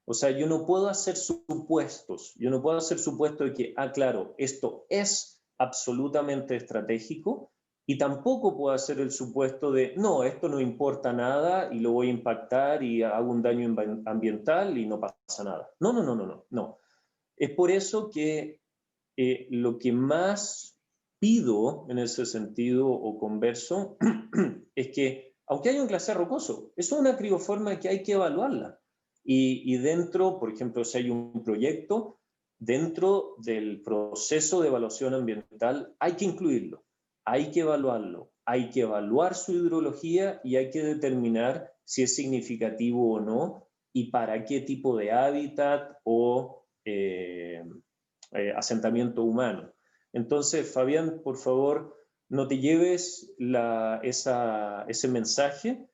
O sea, yo no puedo hacer supuestos, de que, claro, esto es absolutamente estratégico, y tampoco puedo hacer el supuesto de, no, esto no importa nada y lo voy a impactar y hago un daño ambiental y no pasa nada. No, no, no, no, no, no. Es por eso que lo que más pido en ese sentido o converso es que, aunque haya un glaciar rocoso, eso es una crioforma que hay que evaluarla. Y dentro, por ejemplo, si hay un proyecto, dentro del proceso de evaluación ambiental hay que incluirlo, hay que evaluarlo, hay que evaluar su hidrología y hay que determinar si es significativo o no, y para qué tipo de hábitat o asentamiento humano. Entonces, Fabián, por favor, no te lleves ese mensaje,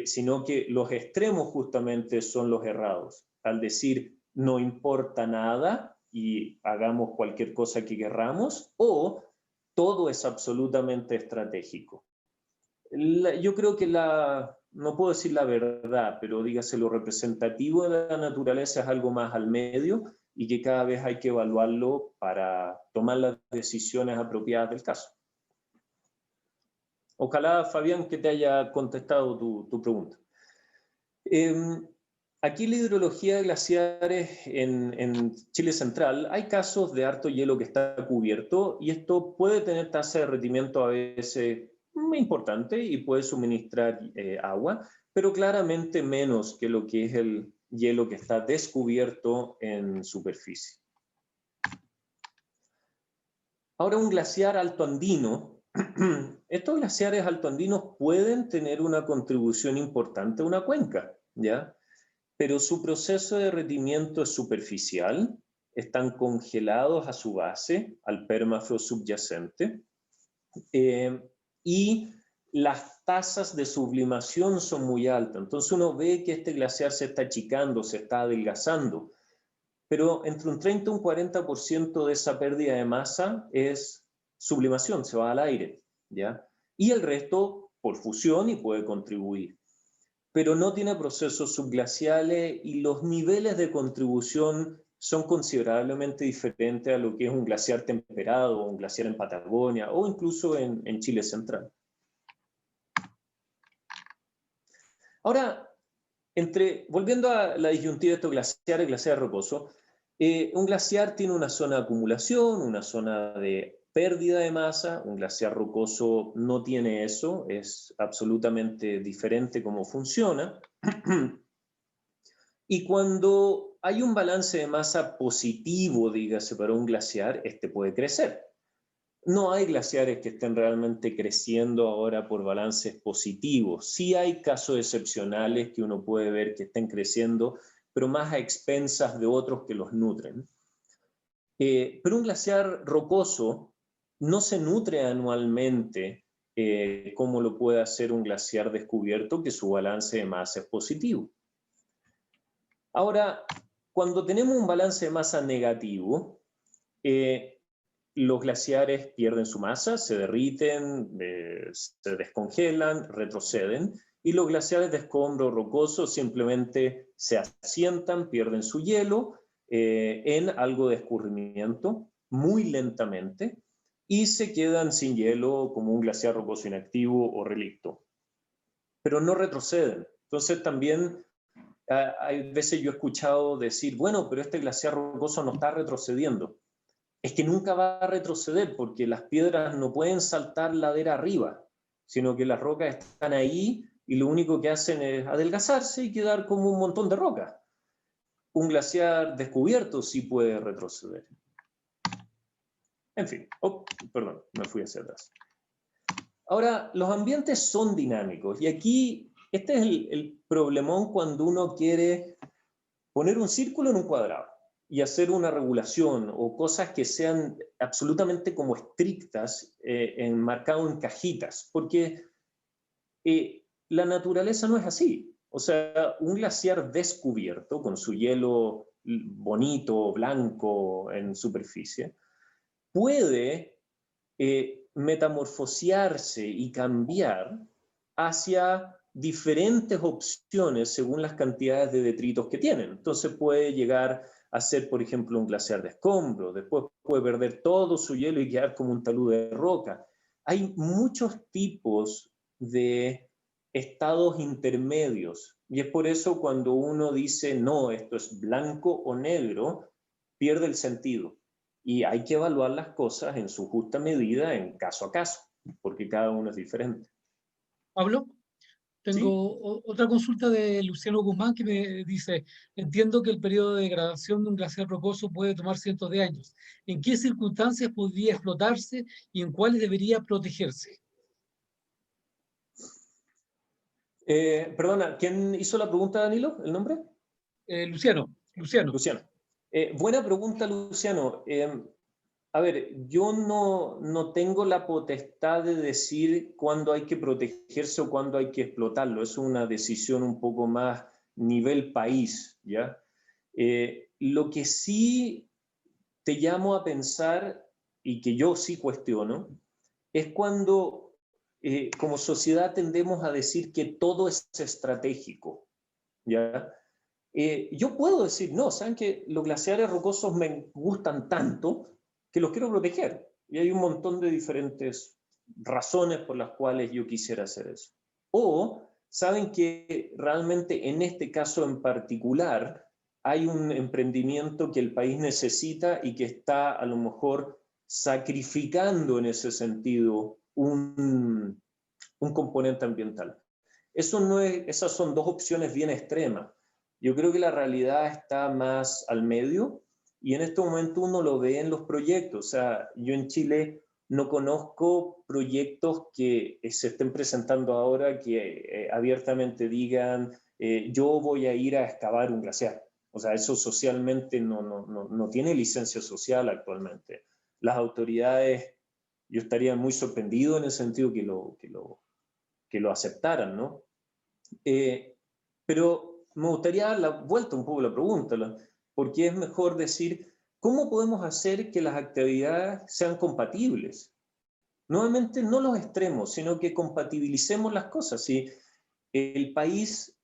sino que los extremos justamente son los errados. Al decir no importa nada y hagamos cualquier cosa que querramos, o todo es absolutamente estratégico. Yo creo que no puedo decir la verdad, pero dígase lo representativo de la naturaleza es algo más al medio y que cada vez hay que evaluarlo para tomar las decisiones apropiadas del caso. Ojalá, Fabián, que te haya contestado tu pregunta. Aquí la hidrología de glaciares en Chile Central, hay casos de harto hielo que está cubierto y esto puede tener tasa de derretimiento a veces muy importante y puede suministrar agua, pero claramente menos que lo que es el hielo que está descubierto en superficie. Ahora, un glaciar altoandino, estos glaciares altoandinos pueden tener una contribución importante a una cuenca, ¿ya? Pero su proceso de derretimiento es superficial, están congelados a su base, al permafrost subyacente, y las tasas de sublimación son muy altas. Entonces uno ve que este glaciar se está achicando, se está adelgazando, pero entre un 30 y un 40% de esa pérdida de masa es sublimación, se va al aire, ¿ya? Y el resto por fusión y puede contribuir. Pero no tiene procesos subglaciales y los niveles de contribución son considerablemente diferentes a lo que es un glaciar temperado, o un glaciar en Patagonia o incluso en Chile Central. Ahora, volviendo a la disyuntiva de estos glaciares, glaciar rocoso, un glaciar tiene una zona de acumulación, una zona de pérdida de masa, un glaciar rocoso no tiene eso, es absolutamente diferente cómo funciona. Y cuando hay un balance de masa positivo, dígase, para un glaciar, este puede crecer. No hay glaciares que estén realmente creciendo ahora por balances positivos. Sí hay casos excepcionales que uno puede ver que estén creciendo, pero más a expensas de otros que los nutren. Pero un glaciar rocoso no se nutre anualmente como lo puede hacer un glaciar descubierto, que su balance de masa es positivo. Ahora, cuando tenemos un balance de masa negativo, los glaciares pierden su masa, se derriten, se descongelan, retroceden, y los glaciares de escombro rocoso simplemente se asientan, pierden su hielo en algo de escurrimiento, muy lentamente, y se quedan sin hielo como un glaciar rocoso inactivo o relicto. Pero no retroceden. Entonces también hay veces yo he escuchado decir, bueno, pero este glaciar rocoso no está retrocediendo. Es que nunca va a retroceder porque las piedras no pueden saltar ladera arriba, sino que las rocas están ahí y lo único que hacen es adelgazarse y quedar como un montón de rocas. Un glaciar descubierto sí puede retroceder. En fin, perdón, me fui hacia atrás. Ahora, los ambientes son dinámicos y aquí este es el problemón cuando uno quiere poner un círculo en un cuadrado y hacer una regulación o cosas que sean absolutamente como estrictas, enmarcado en cajitas, porque la naturaleza no es así. O sea, un glaciar descubierto, con su hielo bonito, blanco en superficie, puede metamorfosearse y cambiar hacia diferentes opciones según las cantidades de detritos que tienen. Entonces puede llegar a ser, por ejemplo, un glaciar de escombro, después puede perder todo su hielo y quedar como un talud de roca. Hay muchos tipos de estados intermedios y es por eso cuando uno dice, no, esto es blanco o negro, pierde el sentido. Y hay que evaluar las cosas en su justa medida, en caso a caso, porque cada uno es diferente.
Pablo, tengo
¿Sí?
otra consulta de Luciano Guzmán que me dice, entiendo que el periodo de degradación de un glaciar rocoso puede tomar cientos de años. ¿En qué circunstancias podría explotarse y en cuáles debería protegerse?
Perdona, ¿quién hizo la pregunta, Danilo? ¿El nombre?
Luciano.
Luciano. Buena pregunta, Luciano. A ver, yo no tengo la potestad de decir cuándo hay que protegerse o cuándo hay que explotarlo. Es una decisión un poco más nivel país, ¿ya? Lo que sí te llamo a pensar, y que yo sí cuestiono, es cuando como sociedad tendemos a decir que todo es estratégico, ¿ya? Yo puedo decir, no, saben que los glaciares rocosos me gustan tanto que los quiero proteger. Y hay un montón de diferentes razones por las cuales yo quisiera hacer eso. O saben que realmente en este caso en particular hay un emprendimiento que el país necesita y que está a lo mejor sacrificando en ese sentido un componente ambiental. Eso no es, esas son dos opciones bien extremas. Yo creo que la realidad está más al medio y en este momento uno lo ve en los proyectos. O sea, yo en Chile no conozco proyectos que se estén presentando ahora que abiertamente digan yo voy a ir a excavar un glaciar. O sea, eso socialmente no tiene licencia social actualmente. Las autoridades, yo estaría muy sorprendido en el sentido que lo aceptaran, ¿no? Pero me gustaría dar la vuelta un poco la pregunta, porque es mejor decir, ¿cómo podemos hacer que las actividades sean compatibles? Nuevamente, no los extremos, sino que compatibilicemos las cosas. Si el país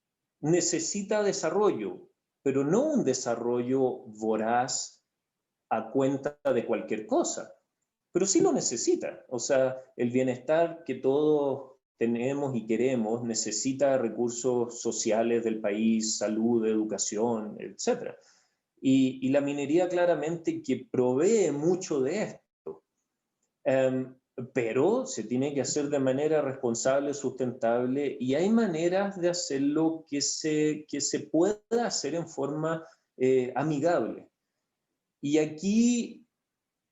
necesita desarrollo, pero no un desarrollo voraz a cuenta de cualquier cosa, pero sí lo necesita. O sea, el bienestar que todos tenemos y queremos necesita recursos sociales del país, salud, educación, etc. Y la minería claramente que provee mucho de esto. Pero se tiene que hacer de manera responsable, sustentable, y hay maneras de hacerlo que se pueda hacer en forma amigable. Y aquí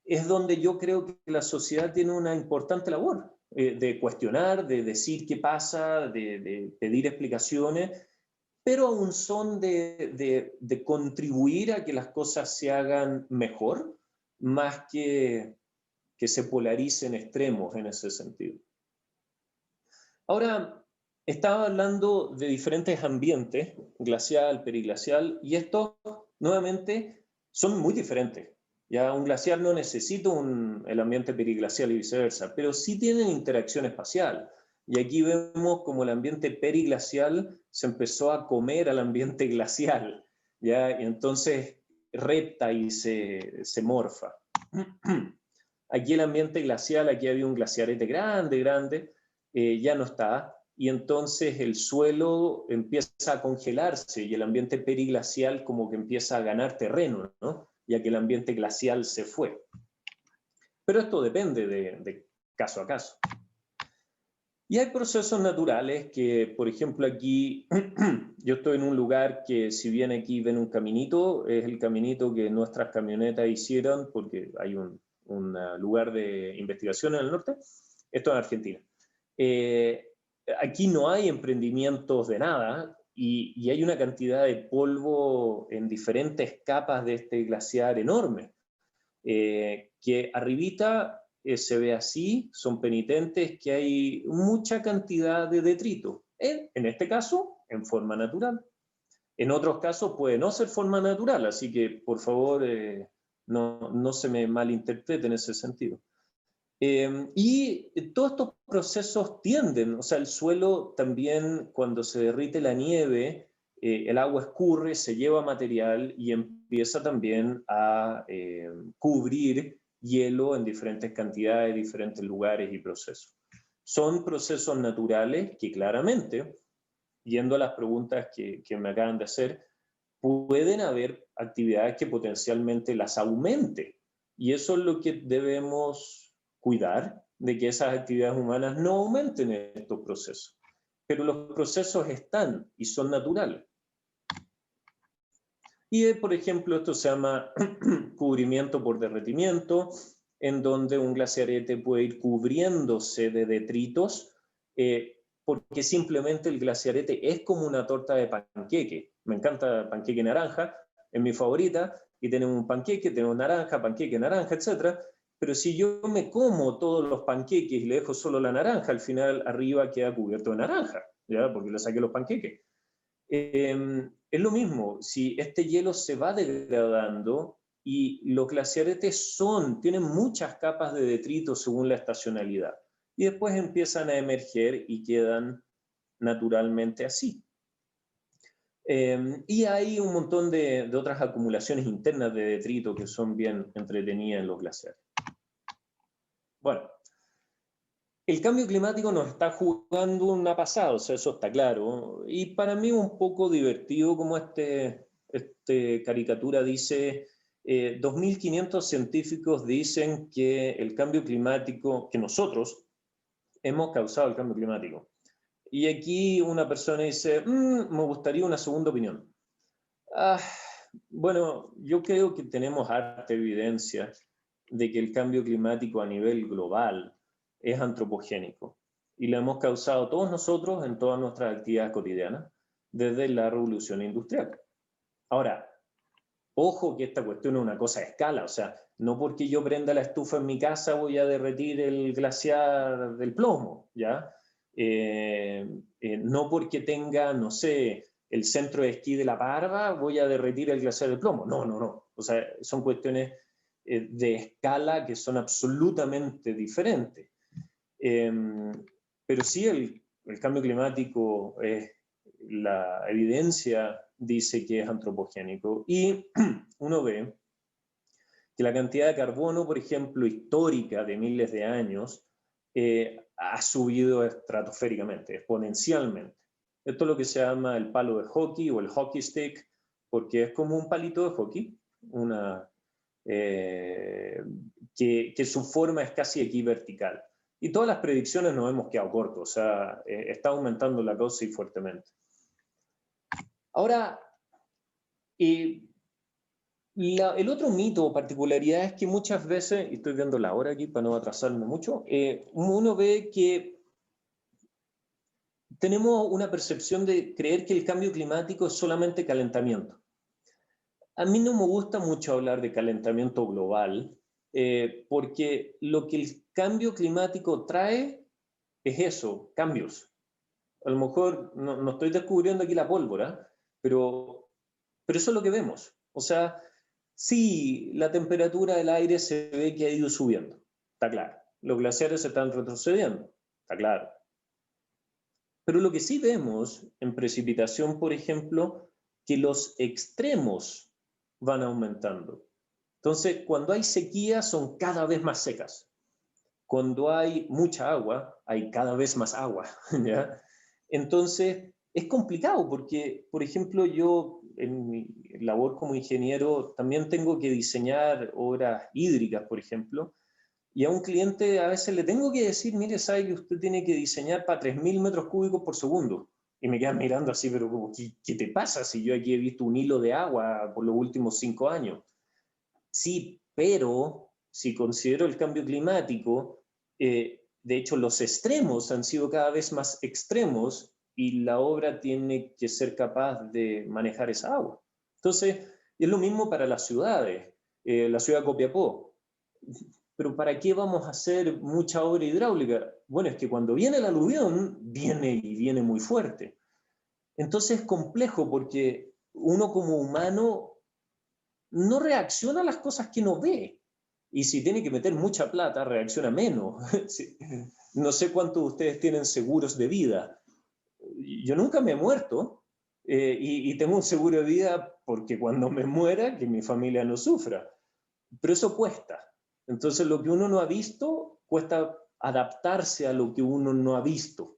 es donde yo creo que la sociedad tiene una importante labor de cuestionar, de decir qué pasa, de pedir explicaciones, pero aún son de contribuir a que las cosas se hagan mejor, más que se polaricen extremos en ese sentido. Ahora, estaba hablando de diferentes ambientes, glacial, periglacial, y estos nuevamente son muy diferentes. Ya un glaciar no necesita el ambiente periglacial y viceversa, pero sí tienen interacción espacial. Y aquí vemos como el ambiente periglacial se empezó a comer al ambiente glacial, ¿ya? Y entonces repta y se morfa. Aquí el ambiente glacial, aquí había un glaciarete grande, ya no está, y entonces el suelo empieza a congelarse y el ambiente periglacial como que empieza a ganar terreno, ¿no? Ya que el ambiente glacial se fue. Pero esto depende de caso a caso. Y hay procesos naturales que, por ejemplo, aquí yo estoy en un lugar que, si bien aquí ven un caminito, es el caminito que nuestras camionetas hicieron, porque hay un lugar de investigación en el norte. Esto en Argentina. Aquí no hay emprendimientos de nada y hay una cantidad de polvo en diferentes capas de este glaciar enorme, que arribita se ve así, son penitentes, que hay mucha cantidad de detrito. En este caso, en forma natural. En otros casos puede no ser forma natural, así que por favor no se me malinterprete en ese sentido. Y todos estos procesos tienden, o sea, el suelo también cuando se derrite la nieve, el agua escurre, se lleva material y empieza también a cubrir hielo en diferentes cantidades, diferentes lugares y procesos. Son procesos naturales que claramente, yendo a las preguntas que me acaban de hacer, pueden haber actividades que potencialmente las aumente. Y eso es lo que debemos cuidar, de que esas actividades humanas no aumenten estos procesos. Pero los procesos están y son naturales. Y por ejemplo, esto se llama cubrimiento por derretimiento, en donde un glaciarete puede ir cubriéndose de detritos porque simplemente el glaciarete es como una torta de panqueque. Me encanta el panqueque naranja, es mi favorita, y tenemos un panqueque, tenemos naranja, panqueque, naranja, etc. Pero si yo me como todos los panqueques y le dejo solo la naranja, al final arriba queda cubierto de naranja, ¿ya? Porque le saqué los panqueques. Es lo mismo, si este hielo se va degradando y los glaciaretes tienen muchas capas de detrito según la estacionalidad, y después empiezan a emerger y quedan naturalmente así. Y hay un montón de otras acumulaciones internas de detrito que son bien entretenidas en los glaciares. Bueno, el cambio climático nos está jugando una pasada, o sea, eso está claro. Y para mí un poco divertido como este caricatura dice, 2.500 científicos dicen que el cambio climático, que nosotros hemos causado el cambio climático. Y aquí una persona dice, me gustaría una segunda opinión. Bueno, yo creo que tenemos harta evidencia de que el cambio climático a nivel global es antropogénico y lo hemos causado todos nosotros en todas nuestras actividades cotidianas desde la revolución industrial. Ahora, ojo que esta cuestión es una cosa de escala, o sea, no porque yo prenda la estufa en mi casa voy a derretir el glaciar del plomo, ¿ya? No porque tenga, no sé, el centro de esquí de La Parva voy a derretir el glaciar del plomo, no, no, no, o sea, son cuestiones de escala que son absolutamente diferentes. Pero sí el cambio climático, la evidencia dice que es antropogénico, y uno ve que la cantidad de carbono, por ejemplo, histórica de miles de años, ha subido estratosféricamente, exponencialmente. Esto es lo que se llama el palo de hockey o el hockey stick, porque es como un palito de hockey, que su forma es casi equivertical. Y todas las predicciones nos hemos quedado cortos, o sea, está aumentando la cosa y fuertemente. Ahora, el otro mito o particularidad es que muchas veces, y estoy viendo la hora aquí para no atrasarme mucho, uno ve que tenemos una percepción de creer que el cambio climático es solamente calentamiento. A mí no me gusta mucho hablar de calentamiento global, porque lo que el cambio climático trae es eso, cambios. A lo mejor no estoy descubriendo aquí la pólvora, pero eso es lo que vemos. O sea, sí, la temperatura del aire se ve que ha ido subiendo, está claro. Los glaciares se están retrocediendo, está claro. Pero lo que sí vemos en precipitación, por ejemplo, que los extremos van aumentando. Entonces, cuando hay sequía, son cada vez más secas. Cuando hay mucha agua, hay cada vez más agua, ¿ya? Entonces, es complicado porque, por ejemplo, yo en mi labor como ingeniero también tengo que diseñar obras hídricas, por ejemplo, y a un cliente a veces le tengo que decir, mire, sabe que usted tiene que diseñar para 3.000 metros cúbicos por segundo. Y me quedan mirando así, pero ¿qué te pasa si yo aquí he visto un hilo de agua por los últimos 5 años? Sí, pero si considero el cambio climático, de hecho los extremos han sido cada vez más extremos y la obra tiene que ser capaz de manejar esa agua. Entonces, es lo mismo para las ciudades. La ciudad de Copiapó. Pero ¿para qué vamos a hacer mucha obra hidráulica? Bueno, es que cuando viene el aluvión, viene y viene muy fuerte. Entonces es complejo porque uno como humano no reacciona a las cosas que no ve. Y si tiene que meter mucha plata, reacciona menos. No sé cuántos de ustedes tienen seguros de vida. Yo nunca me he muerto, y tengo un seguro de vida porque cuando me muera, que mi familia no sufra. Pero eso cuesta. Entonces lo que uno no ha visto, cuesta adaptarse a lo que uno no ha visto.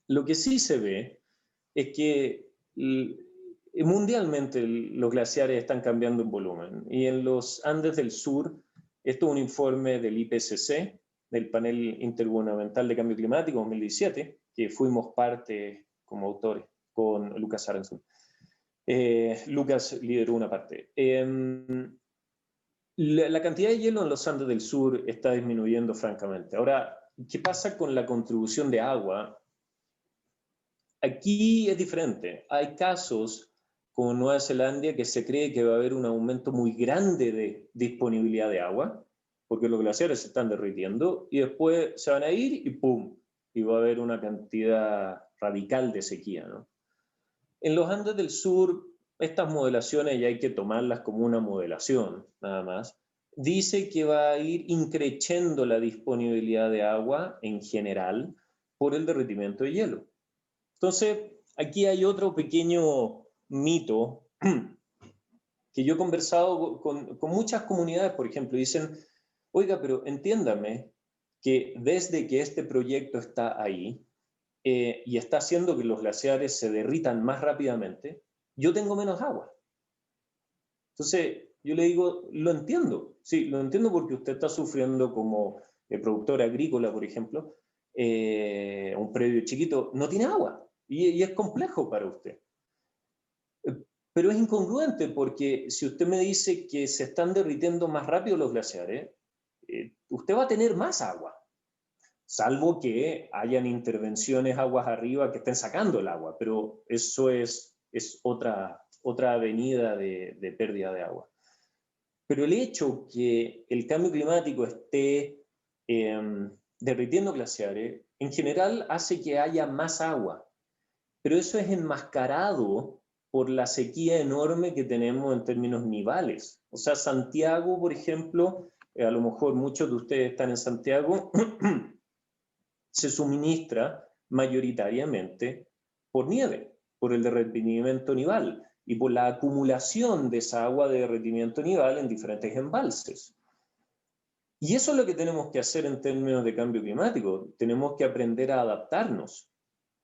Lo que sí se ve es que mundialmente los glaciares están cambiando en volumen. Y en los Andes del Sur, esto es un informe del IPCC, del Panel Intergubernamental de Cambio Climático 2017, que fuimos parte como autores con Lucas Aronson. Lucas lideró una parte. La cantidad de hielo en los Andes del Sur está disminuyendo francamente. Ahora, ¿qué pasa con la contribución de agua Aquí es diferente. Hay casos como Nueva Zelanda que se cree que va a haber un aumento muy grande de disponibilidad de agua, porque los glaciares se están derritiendo, y después se van a ir y ¡pum! Y va a haber una cantidad radical de sequía, ¿no? En los Andes del Sur, estas modelaciones ya hay que tomarlas como una modelación, nada más. Dice que va a ir increciendo la disponibilidad de agua en general por el derretimiento de hielo. Entonces, aquí hay otro pequeño mito que yo he conversado con muchas comunidades, por ejemplo, dicen, oiga, pero entiéndame que desde que este proyecto está ahí y está haciendo que los glaciares se derritan más rápidamente, yo tengo menos agua. Entonces, yo le digo, lo entiendo, sí, lo entiendo porque usted está sufriendo como productor agrícola, por ejemplo, un predio chiquito, no tiene agua y es complejo para usted. Pero es incongruente porque si usted me dice que se están derritiendo más rápido los glaciares, usted va a tener más agua, salvo que hayan intervenciones aguas arriba que estén sacando el agua, pero eso es otra avenida de pérdida de agua. Pero el hecho que el cambio climático esté derritiendo glaciares, en general hace que haya más agua, pero eso es enmascarado por la sequía enorme que tenemos en términos nivales. O sea, Santiago, por ejemplo, a lo mejor muchos de ustedes están en Santiago, se suministra mayoritariamente por nieve, por el derretimiento nival y por la acumulación de esa agua de derretimiento nival en diferentes embalses. Y eso es lo que tenemos que hacer en términos de cambio climático. Tenemos que aprender a adaptarnos.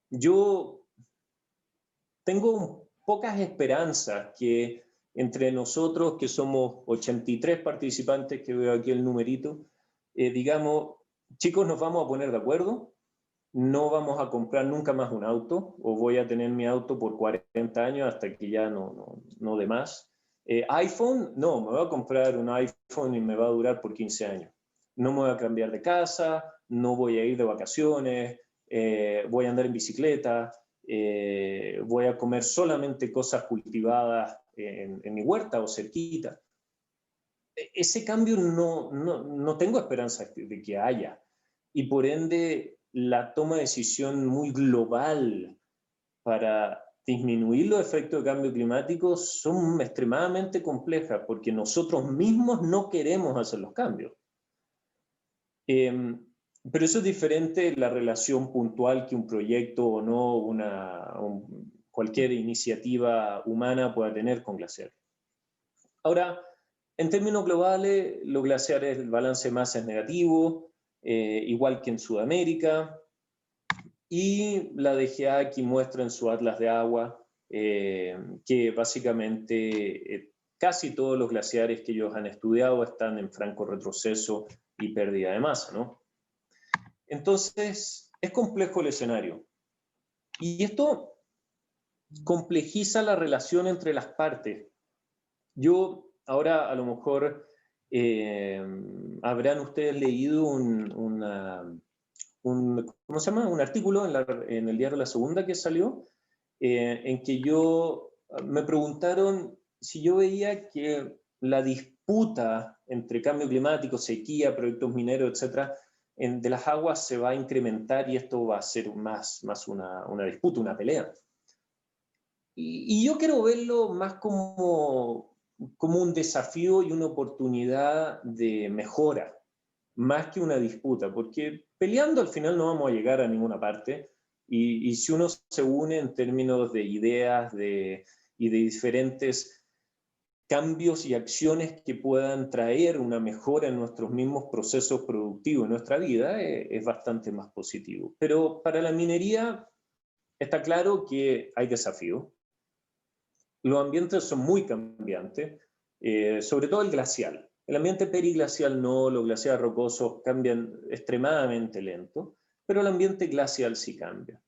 Yo tengo pocas esperanzas que entre nosotros, que somos 83 participantes, que veo aquí el numerito, digamos, chicos, nos vamos a poner de acuerdo, no vamos a comprar nunca más un auto, o voy a tener mi auto por 40 años hasta que ya no de más. iPhone, no, me voy a comprar un iPhone y me va a durar por 15 años. No me voy a cambiar de casa, no voy a ir de vacaciones, voy a andar en bicicleta, voy a comer solamente cosas cultivadas en mi huerta o cerquita. Ese cambio no tengo esperanza de que haya. Y por ende, la toma de decisión muy global para disminuir los efectos de cambio climático son extremadamente complejas porque nosotros mismos no queremos hacer los cambios. Pero eso es diferente la relación puntual que un proyecto o no, cualquier iniciativa humana pueda tener con glaciares. Ahora, en términos globales, los glaciares, el balance de masa es negativo, igual que en Sudamérica, y la DGA aquí muestra en su atlas de agua que básicamente casi todos los glaciares que ellos han estudiado están en franco retroceso y pérdida de masa, ¿no? Entonces, es complejo el escenario. Y esto complejiza la relación entre las partes. Yo, ahora a lo mejor, habrán ustedes leído ¿cómo se llama? Un artículo en el diario La Segunda que salió, en que me preguntaron si yo veía que la disputa entre cambio climático, sequía, proyectos mineros, etcétera, de las aguas se va a incrementar y esto va a ser más una disputa, una pelea. Y yo quiero verlo más como un desafío y una oportunidad de mejora, más que una disputa, porque peleando al final no vamos a llegar a ninguna parte, y si uno se une en términos de ideas y de diferentes cambios y acciones que puedan traer una mejora en nuestros mismos procesos productivos en nuestra vida, es bastante más positivo. Pero para la minería está claro que hay desafíos. Los ambientes son muy cambiantes, sobre todo el glacial. El ambiente periglacial no, los glaciares rocosos cambian extremadamente lento, pero el ambiente glacial sí cambia.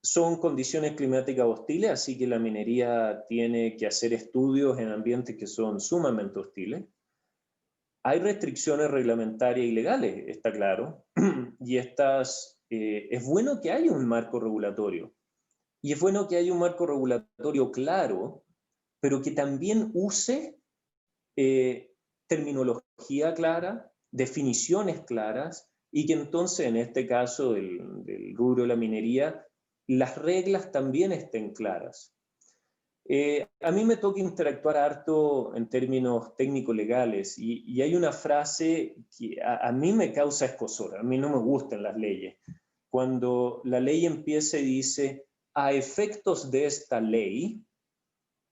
Son condiciones climáticas hostiles, así que la minería tiene que hacer estudios en ambientes que son sumamente hostiles. Hay restricciones reglamentarias y legales, está claro, y es bueno que haya un marco regulatorio. Y es bueno que haya un marco regulatorio claro, pero que también use terminología clara, definiciones claras, y que entonces, en este caso del rubro de la minería, las reglas también estén claras. A mí me toca interactuar harto en términos técnico-legales, y hay una frase que a mí me causa escozor, a mí no me gustan las leyes. Cuando la ley empieza y dice, a efectos de esta ley,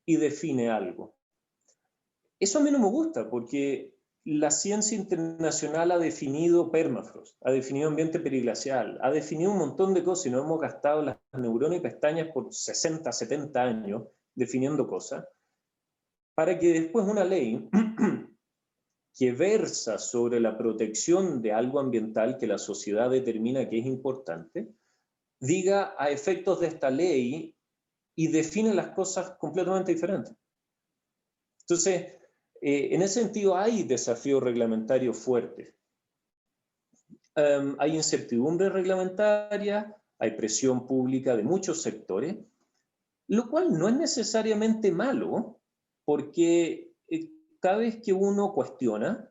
y define algo. Eso a mí no me gusta, porque la ciencia internacional ha definido permafrost, ha definido ambiente periglacial, ha definido un montón de cosas, y nos hemos gastado las neuronas y pestañas por 60, 70 años definiendo cosas, para que después una ley que versa sobre la protección de algo ambiental que la sociedad determina que es importante, diga a efectos de esta ley y define las cosas completamente diferentes. Entonces, en ese sentido hay desafíos reglamentarios fuertes. Hay incertidumbre reglamentaria, hay presión pública de muchos sectores, lo cual no es necesariamente malo, porque cada vez que uno cuestiona,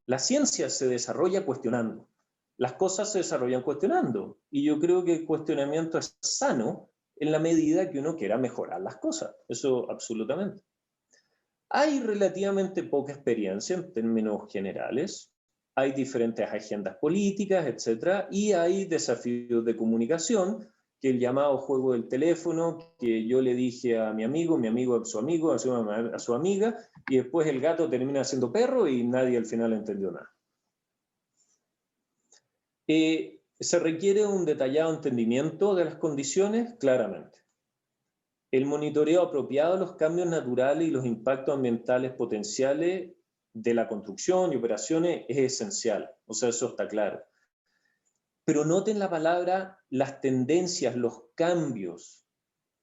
la ciencia se desarrolla cuestionando. Las cosas se desarrollan cuestionando, y yo creo que el cuestionamiento es sano en la medida que uno quiera mejorar las cosas. Eso absolutamente. Hay relativamente poca experiencia en términos generales, hay diferentes agendas políticas, etc. Y hay desafíos de comunicación, que el llamado juego del teléfono, que yo le dije a mi amigo a su amigo, a su amiga, y después el gato termina siendo perro y nadie al final entendió nada. ¿Se requiere un detallado entendimiento de las condiciones? Claramente. El monitoreo apropiado de los cambios naturales y los impactos ambientales potenciales de la construcción y operaciones es esencial, o sea, eso está claro. Pero noten la palabra, las tendencias, los cambios,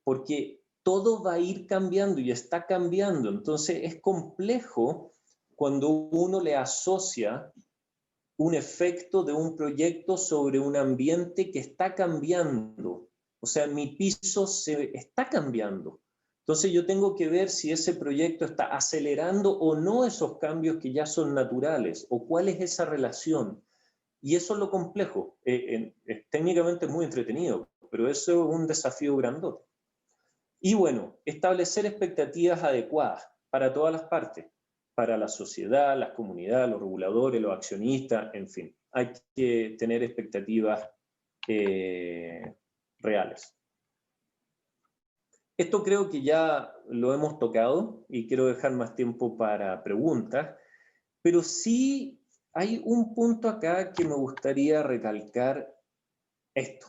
porque todo va a ir cambiando y está cambiando. Entonces es complejo cuando uno le asocia un efecto de un proyecto sobre un ambiente que está cambiando. O sea, mi piso se está cambiando. Entonces yo tengo que ver si ese proyecto está acelerando o no esos cambios que ya son naturales, o cuál es esa relación. Y eso es lo complejo. Técnicamente es muy entretenido, pero eso es un desafío grandote. Y bueno, establecer expectativas adecuadas para todas las partes, para la sociedad, las comunidades, los reguladores, los accionistas, en fin. Hay que tener expectativas reales. Esto creo que ya lo hemos tocado y quiero dejar más tiempo para preguntas, pero sí hay un punto acá que me gustaría recalcar esto.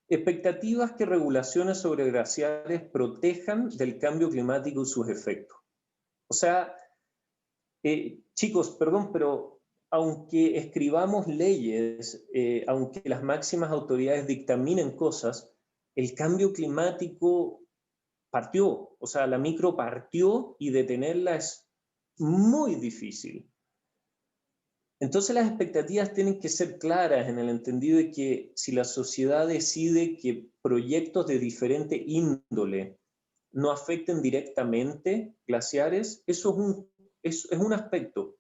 Expectativas que regulaciones sobre glaciares protejan del cambio climático y sus efectos. O sea, chicos, perdón, pero aunque escribamos leyes, aunque las máximas autoridades dictaminen cosas, el cambio climático partió, o sea, la micro partió y detenerla es muy difícil. Entonces las expectativas tienen que ser claras en el entendido de que si la sociedad decide que proyectos de diferente índole no afecten directamente glaciares, eso es un aspecto.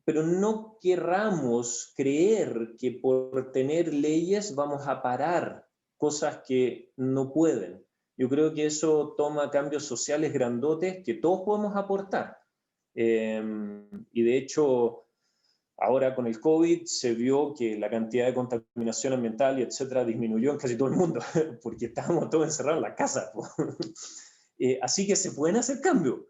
Pero no querramos creer que por tener leyes vamos a parar cosas que no pueden. Yo creo que eso toma cambios sociales grandotes que todos podemos aportar. Y de hecho, ahora con el COVID se vio que la cantidad de contaminación ambiental y etcétera disminuyó en casi todo el mundo, porque estábamos todos encerrados en la casa. Así que se pueden hacer cambios.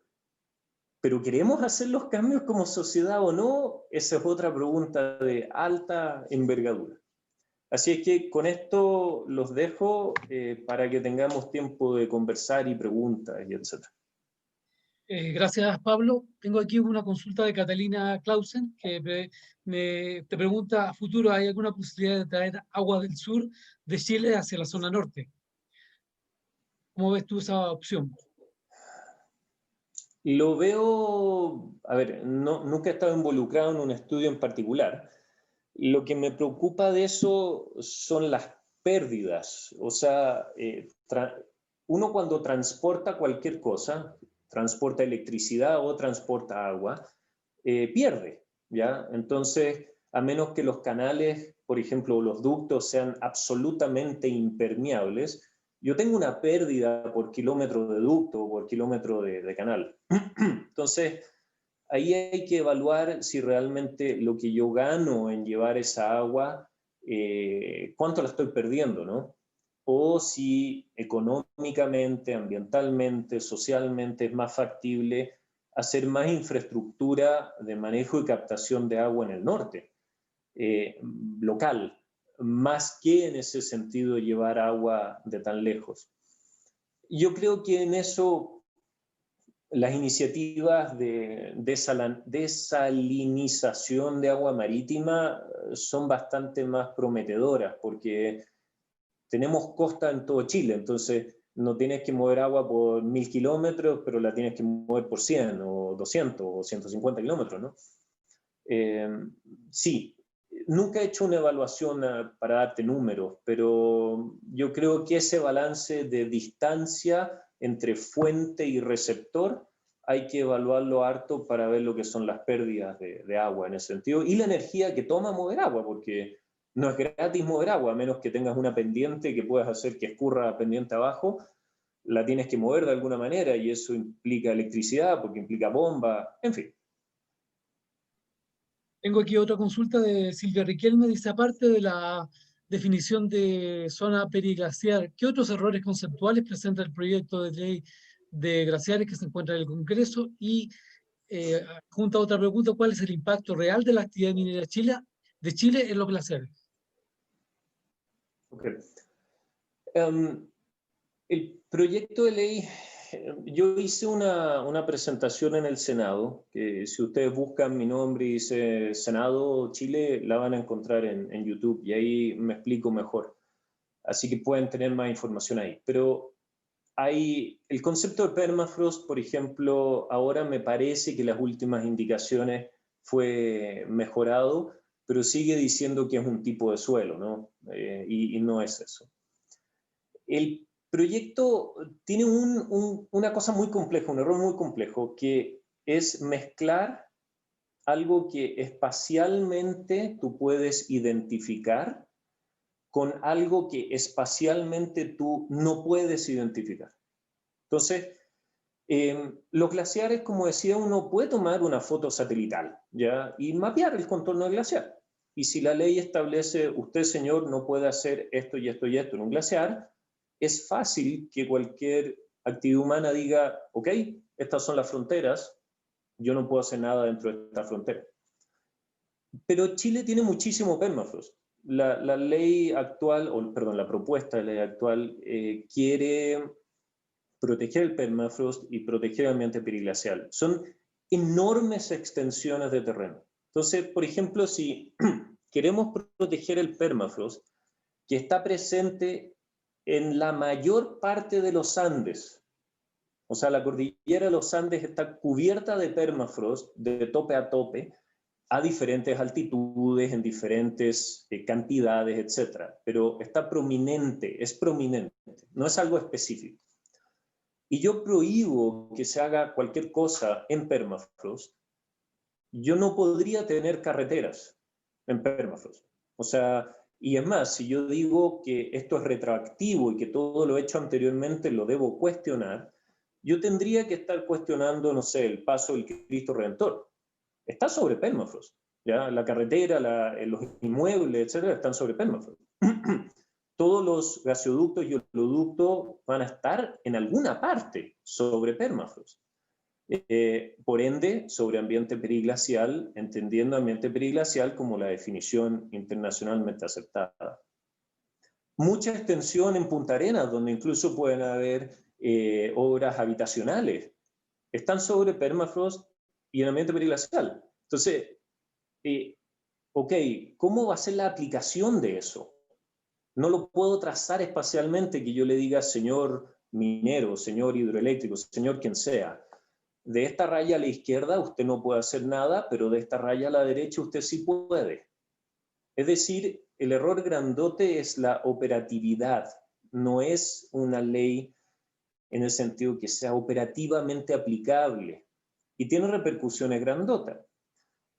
¿Pero queremos hacer los cambios como sociedad o no? Esa es otra pregunta de alta envergadura. Así es que con esto los dejo para que tengamos tiempo de conversar y preguntas y etc.
Gracias, Pablo. Tengo aquí una consulta de Catalina Clausen que te pregunta, a futuro, ¿hay alguna posibilidad de traer agua del sur de Chile hacia la zona norte? ¿Cómo ves tú esa opción?
Lo veo, a ver, nunca he estado involucrado en un estudio en particular. Lo que me preocupa de eso son las pérdidas. O sea, uno cuando transporta cualquier cosa, transporta electricidad o transporta agua, pierde, ¿ya? Entonces, a menos que los canales, por ejemplo, los ductos sean absolutamente impermeables, yo tengo una pérdida por kilómetro de ducto o por kilómetro de canal. Entonces, ahí hay que evaluar si realmente lo que yo gano en llevar esa agua, cuánto la estoy perdiendo, ¿no? O si económicamente, ambientalmente, socialmente es más factible hacer más infraestructura de manejo y captación de agua en el norte, local, más que en ese sentido llevar agua de tan lejos. Yo creo que en eso las iniciativas de desalinización de agua marítima son bastante más prometedoras, porque tenemos costa en todo Chile, entonces no tienes que mover agua por 1000 kilómetros, pero la tienes que mover por 100 o 200 o 150 kilómetros, ¿no? Sí, nunca he hecho una evaluación para darte números, pero yo creo que ese balance de distancia entre fuente y receptor hay que evaluarlo harto para ver lo que son las pérdidas de agua en ese sentido y la energía que toma mover agua, porque no es gratis mover agua, a menos que tengas una pendiente que puedas hacer que escurra pendiente abajo, la tienes que mover de alguna manera y eso implica electricidad, porque implica bomba, en fin.
Tengo aquí otra consulta de Silvia Riquelme. Dice, aparte de la definición de zona periglaciar, ¿qué otros errores conceptuales presenta el proyecto de ley de glaciares que se encuentra en el Congreso? Y junto a otra pregunta, ¿cuál es el impacto real de la actividad minera de Chile en los glaciares?
Okay. El proyecto de ley, yo hice una presentación en el Senado, que si ustedes buscan mi nombre y dice Senado Chile, la van a encontrar en YouTube y ahí me explico mejor. Así que pueden tener más información ahí. Pero el concepto de permafrost, por ejemplo, ahora me parece que las últimas indicaciones fue mejorado, pero sigue diciendo que es un tipo de suelo, ¿no? Y no es eso. El proyecto tiene una cosa muy compleja, un error muy complejo, que es mezclar algo que espacialmente tú puedes identificar con algo que espacialmente tú no puedes identificar. Entonces, los glaciares, como decía, uno puede tomar una foto satelital, ¿ya? Y mapear el contorno del glaciar. Y si la ley establece, usted, señor, no puede hacer esto y esto y esto en un glaciar, es fácil que cualquier actividad humana diga, ok, estas son las fronteras, yo no puedo hacer nada dentro de esta frontera. Pero Chile tiene muchísimo permafrost. La ley actual, o perdón, la propuesta de ley actual quiere proteger el permafrost y proteger el ambiente periglacial. Son enormes extensiones de terreno. Entonces, por ejemplo, si queremos proteger el permafrost, que está presente en la mayor parte de los Andes, o sea, la cordillera de los Andes está cubierta de permafrost de tope a tope, a diferentes altitudes, en diferentes cantidades, etc. Pero está prominente, es prominente, no es algo específico. Y yo prohíbo que se haga cualquier cosa en permafrost, yo no podría tener carreteras en permafrost. O sea, y es más, si yo digo que esto es retroactivo y que todo lo hecho anteriormente lo debo cuestionar, yo tendría que estar cuestionando, no sé, el paso del Cristo Redentor. Está sobre permafrost, ¿ya? La carretera, los inmuebles, etcétera, están sobre permafrost. Todos los gasoductos y oleoductos van a estar en alguna parte sobre permafrost. Por ende, sobre ambiente periglacial, entendiendo ambiente periglacial como la definición internacionalmente aceptada. Mucha extensión en Punta Arenas, donde incluso pueden haber obras habitacionales, están sobre permafrost y en ambiente periglacial. Entonces, ok, ¿cómo va a ser la aplicación de eso? No lo puedo trazar espacialmente que yo le diga señor minero, señor hidroeléctrico, señor quien sea. De esta raya a la izquierda usted no puede hacer nada, pero de esta raya a la derecha usted sí puede. Es decir, el error grandote es la operatividad, no es una ley en el sentido que sea operativamente aplicable y tiene repercusiones grandotas.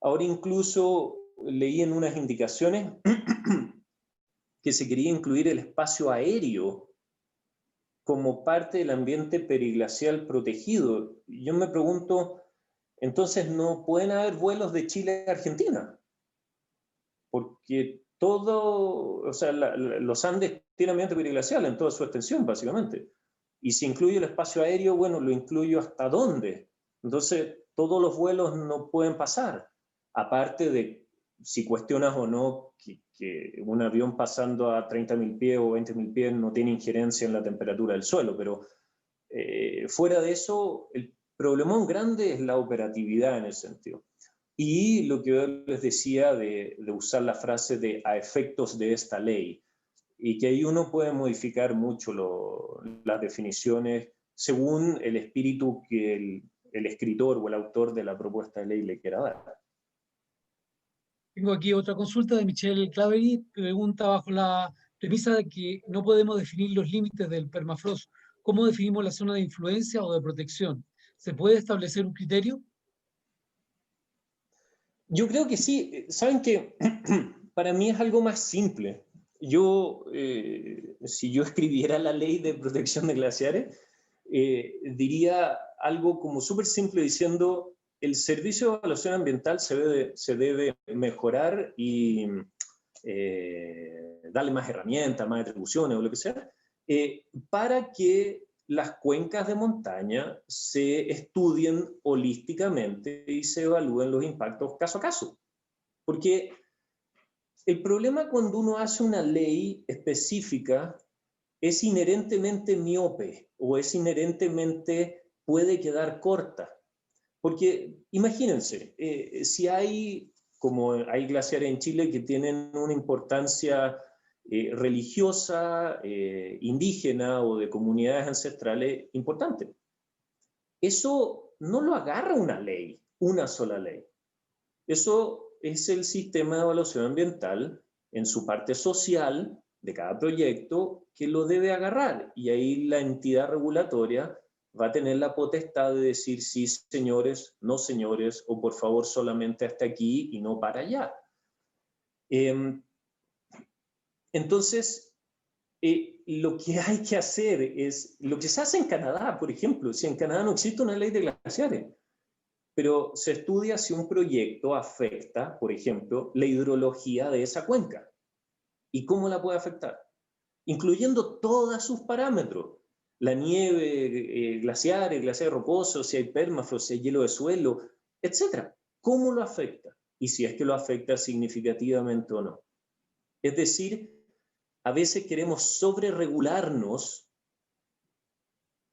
Ahora incluso leí en unas indicaciones que se quería incluir el espacio aéreo como parte del ambiente periglacial protegido. Yo me pregunto, entonces no pueden haber vuelos de Chile a Argentina, porque todo, o sea, los Andes tienen ambiente periglacial en toda su extensión, básicamente. Y si incluyo el espacio aéreo, bueno, lo incluyo hasta dónde. Entonces, todos los vuelos no pueden pasar. Aparte de si cuestionas o no que un avión pasando a 30.000 pies o 20.000 pies no tiene injerencia en la temperatura del suelo, pero fuera de eso, el problemón grande es la operatividad en ese sentido. Y lo que yo les decía de usar la frase de a efectos de esta ley, y que ahí uno puede modificar mucho las definiciones según el espíritu que el escritor o el autor de la propuesta de ley le quiera dar.
Tengo aquí otra consulta de Michelle Clavery, pregunta bajo la premisa de que no podemos definir los límites del permafrost. ¿Cómo definimos la zona de influencia o de protección? ¿Se puede establecer un criterio?
Yo creo que sí. Saben que para mí es algo más simple. Yo, si yo escribiera la ley de protección de glaciares, diría algo como súper simple diciendo el servicio de evaluación ambiental se debe mejorar y darle más herramientas, más atribuciones o lo que sea, para que las cuencas de montaña se estudien holísticamente y se evalúen los impactos caso a caso. Porque el problema cuando uno hace una ley específica es inherentemente miope o es inherentemente puede quedar corta. Porque imagínense, si hay, como hay glaciares en Chile que tienen una importancia religiosa, indígena o de comunidades ancestrales importante. Eso no lo agarra una ley, una sola ley. Eso es el sistema de evaluación ambiental en su parte social de cada proyecto que lo debe agarrar. Y ahí la entidad regulatoria va a tener la potestad de decir sí, señores, no, señores, o por favor solamente hasta aquí y no para allá. Entonces, lo que hay que hacer es, lo que se hace en Canadá, por ejemplo, si en Canadá no existe una ley de glaciares, pero se estudia si un proyecto afecta, por ejemplo, la hidrología de esa cuenca y cómo la puede afectar, incluyendo todos sus parámetros, la nieve, glaciares rocosos, si hay permafrost, si hay hielo de suelo, etc. ¿Cómo lo afecta? Y si es que lo afecta significativamente o no. Es decir, a veces queremos sobreregularnos,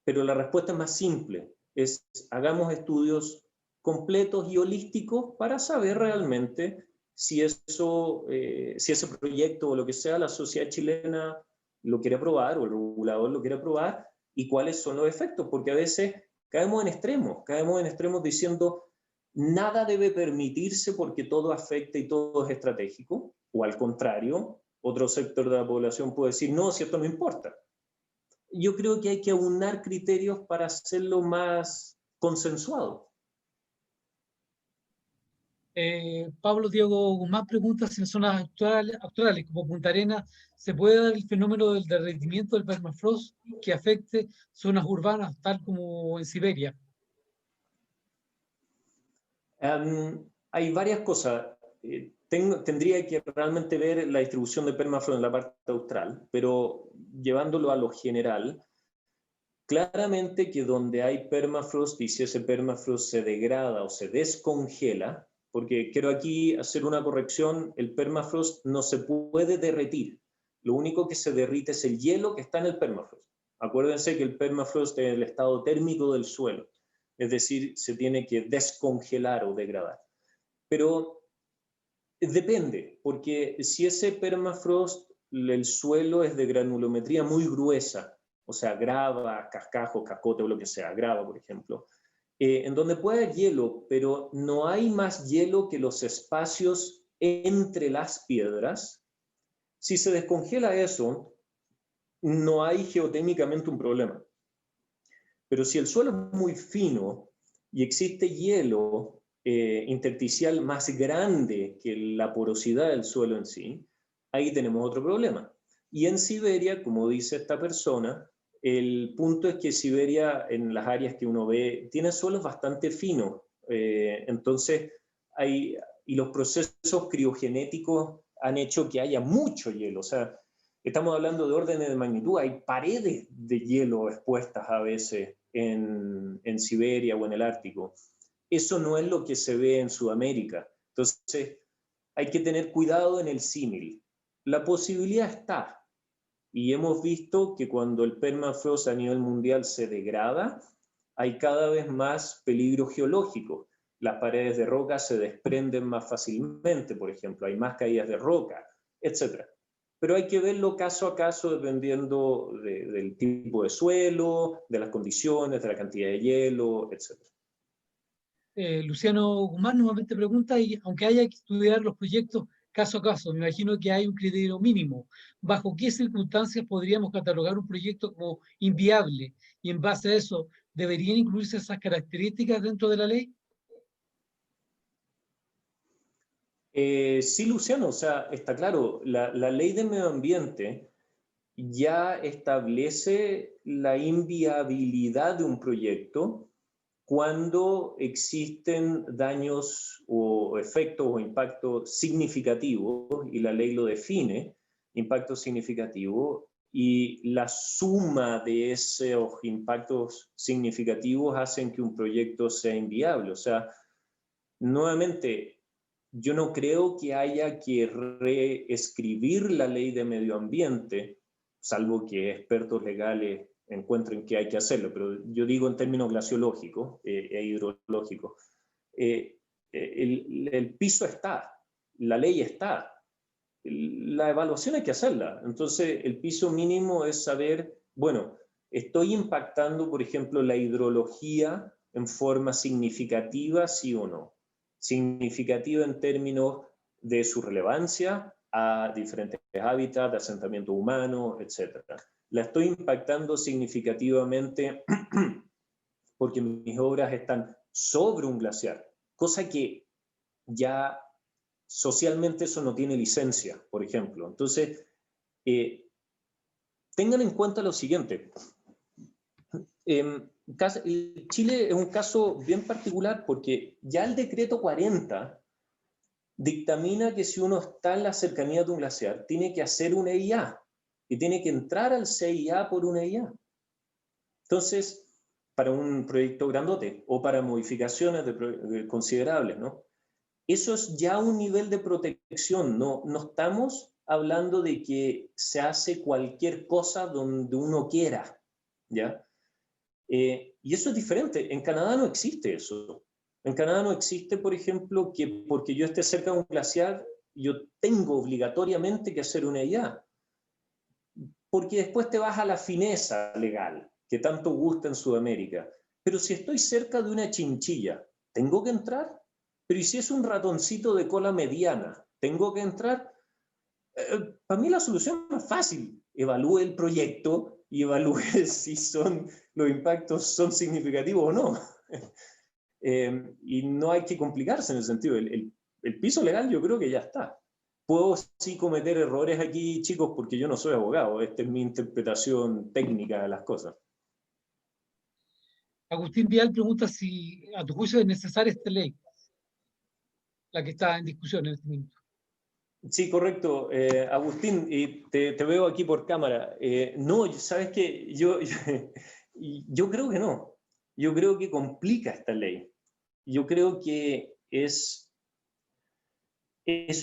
pero la respuesta es más simple, es hagamos estudios completos y holísticos para saber realmente si eso, si ese proyecto o lo que sea la sociedad chilena lo quiere aprobar o el regulador lo quiere aprobar y cuáles son los efectos, porque a veces caemos en extremos diciendo nada debe permitirse porque todo afecta y todo es estratégico, o al contrario, otro sector de la población puede decir no, si esto no importa. Yo creo que hay que aunar criterios para hacerlo más consensuado.
Pablo Diego Guzmán pregunta si en zonas australes como Punta Arenas se puede dar el fenómeno del derretimiento del permafrost que afecte zonas urbanas, tal como en Siberia.
Hay varias cosas. Tendría que realmente ver la distribución de permafrost en la parte austral, pero llevándolo a lo general, claramente que donde hay permafrost y si ese permafrost se degrada o se descongela, porque quiero aquí hacer una corrección, el permafrost no se puede derretir, lo único que se derrite es el hielo que está en el permafrost. Acuérdense que el permafrost es el estado térmico del suelo, es decir, se tiene que descongelar o degradar. Pero depende, porque si ese permafrost, el suelo es de granulometría muy gruesa, o sea, grava, cascajo, cascote o lo que sea, grava, por ejemplo, en donde puede haber hielo, pero no hay más hielo que los espacios entre las piedras, si se descongela eso, no hay geotécnicamente un problema. Pero si el suelo es muy fino y existe hielo intersticial más grande que la porosidad del suelo en sí, ahí tenemos otro problema. Y en Siberia, como dice esta persona, el punto es que Siberia, en las áreas que uno ve, tiene suelos bastante finos. Entonces, y los procesos criogenéticos han hecho que haya mucho hielo. O sea, estamos hablando de órdenes de magnitud. Hay paredes de hielo expuestas a veces en Siberia o en el Ártico. Eso no es lo que se ve en Sudamérica. Entonces, hay que tener cuidado en el símil. La posibilidad está. Y hemos visto que cuando el permafrost a nivel mundial se degrada, hay cada vez más peligro geológico. Las paredes de roca se desprenden más fácilmente, por ejemplo, hay más caídas de roca, etc. Pero hay que verlo caso a caso dependiendo del tipo de suelo, de las condiciones, de la cantidad de hielo, etc.
Luciano Guzmán nuevamente pregunta, y aunque haya que estudiar los proyectos caso a caso, me imagino que hay un criterio mínimo. ¿Bajo qué circunstancias podríamos catalogar un proyecto como inviable? Y en base a eso, ¿deberían incluirse esas características dentro de la ley?
Sí, Luciano, o sea, está claro, la ley de medio ambiente ya establece la inviabilidad de un proyecto cuando existen daños o efectos o impactos significativos, y la ley lo define, impacto significativo, y la suma de esos impactos significativos hacen que un proyecto sea inviable. O sea, nuevamente, yo no creo que haya que reescribir la ley de medio ambiente, salvo que expertos legales encuentren que hay que hacerlo, pero yo digo en términos glaciológicos e hidrológicos. El piso está, la ley está, la evaluación hay que hacerla. Entonces, el piso mínimo es saber, bueno, estoy impactando, por ejemplo, la hidrología en forma significativa, sí o no. Significativa en términos de su relevancia a diferentes hábitats, de asentamiento humano, etc. La estoy impactando significativamente porque mis obras están sobre un glaciar, cosa que ya socialmente eso no tiene licencia, por ejemplo. Entonces, tengan en cuenta lo siguiente. Chile es un caso bien particular porque ya el decreto 40 dictamina que si uno está en la cercanía de un glaciar, tiene que hacer una EIA y tiene que entrar al CIA por una EIA. Entonces, para un proyecto grandote o para modificaciones considerables, ¿no? Eso es ya un nivel de protección. No estamos hablando de que se hace cualquier cosa donde uno quiera, ¿ya? Y eso es diferente. En Canadá no existe eso. En Canadá no existe, por ejemplo, que porque yo esté cerca de un glaciar, yo tengo obligatoriamente que hacer una EIA. Porque después te vas a la fineza legal, que tanto gusta en Sudamérica. Pero si estoy cerca de una chinchilla, ¿tengo que entrar? Pero ¿y si es un ratoncito de cola mediana? ¿Tengo que entrar? Para mí la solución es más fácil. Evalúe el proyecto y evalúe si los impactos son significativos o no. Y no hay que complicarse en el sentido. El piso legal yo creo que ya está. Puedo sí cometer errores aquí, chicos, porque yo no soy abogado. Esta es mi interpretación técnica de las cosas.
Agustín Vial pregunta si a tu juicio es necesaria esta ley, la que está en discusión en este momento.
Sí, correcto. Agustín, y te veo aquí por cámara. No, ¿sabes qué? Yo creo que no. Yo creo que complica esta ley. Yo creo que es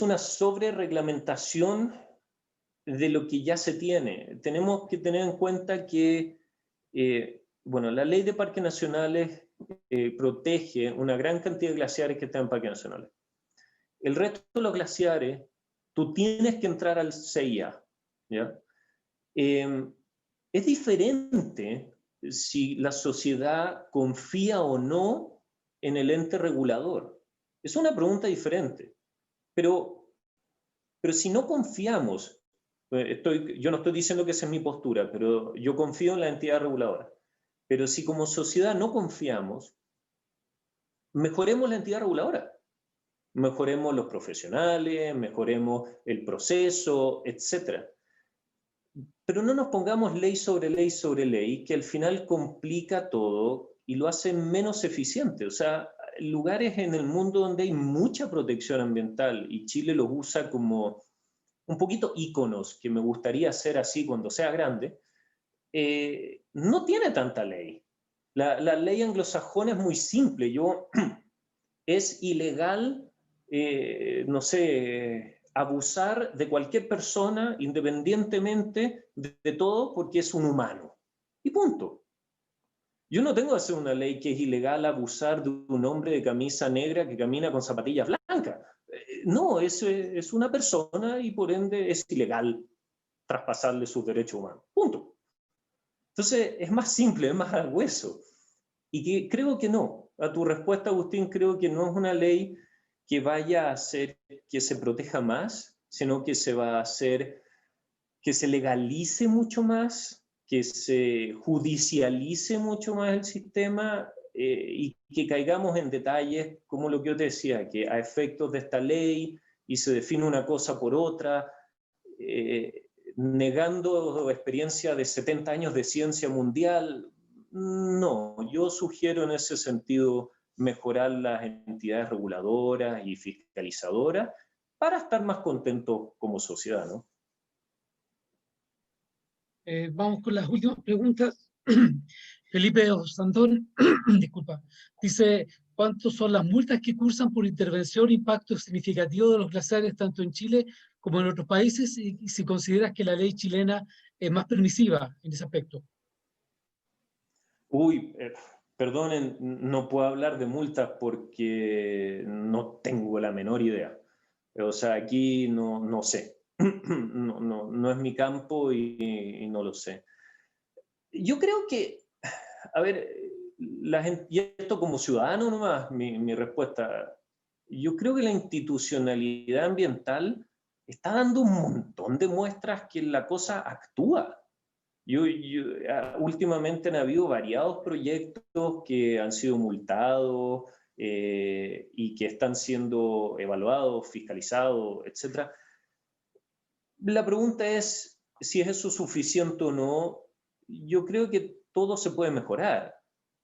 una sobrereglamentación de lo que ya se tiene. Tenemos que tener en cuenta que, bueno, la ley de parques nacionales protege una gran cantidad de glaciares que están en parques nacionales. El resto de los glaciares, tú tienes que entrar al CIA, ¿ya? Es diferente si la sociedad confía o no en el ente regulador. Es una pregunta diferente. Pero Pero si no confiamos, yo no estoy diciendo que esa es mi postura, pero yo confío en la entidad reguladora. Pero si como sociedad no confiamos, mejoremos la entidad reguladora. Mejoremos los profesionales, mejoremos el proceso, etc. Pero no nos pongamos ley sobre ley, que al final complica todo y lo hace menos eficiente. O sea, lugares en el mundo donde hay mucha protección ambiental y Chile los usa como un poquito íconos, que me gustaría hacer así cuando sea grande, no tiene tanta ley. La ley anglosajona es muy simple. Es ilegal, no sé, abusar de cualquier persona independientemente de todo porque es un humano. Y punto. Yo no tengo que hacer una ley que es ilegal abusar de un hombre de camisa negra que camina con zapatillas blancas. No, es una persona y por ende es ilegal traspasarle sus derechos humanos. Punto. Entonces es más simple, es más al hueso. Y que creo que no. A tu respuesta, Agustín, creo que no es una ley que vaya a hacer que se proteja más, sino que se va a hacer que se legalice mucho más, que se judicialice mucho más el sistema y que caigamos en detalles como lo que yo te decía, que a efectos de esta ley y se define una cosa por otra, negando experiencia de 70 años de ciencia mundial. No, yo sugiero en ese sentido mejorar las entidades reguladoras y fiscalizadoras para estar más contentos como sociedad, ¿no?
Vamos con las últimas preguntas. Felipe Osandón, disculpa, dice, ¿cuántas son las multas que cursan por intervención e impacto significativo de los glaciares tanto en Chile como en otros países? Y si consideras que la ley chilena es más permisiva en ese aspecto.
Uy, perdonen, no puedo hablar de multas porque no tengo la menor idea. O sea, aquí no sé. No es mi campo y no lo sé. Yo creo que, a ver, y esto como ciudadano nomás, mi respuesta, yo creo que la institucionalidad ambiental está dando un montón de muestras que la cosa actúa. Últimamente han habido variados proyectos que han sido multados y que están siendo evaluados, fiscalizados, etc. La pregunta es si es eso suficiente o no. Yo creo que todo se puede mejorar,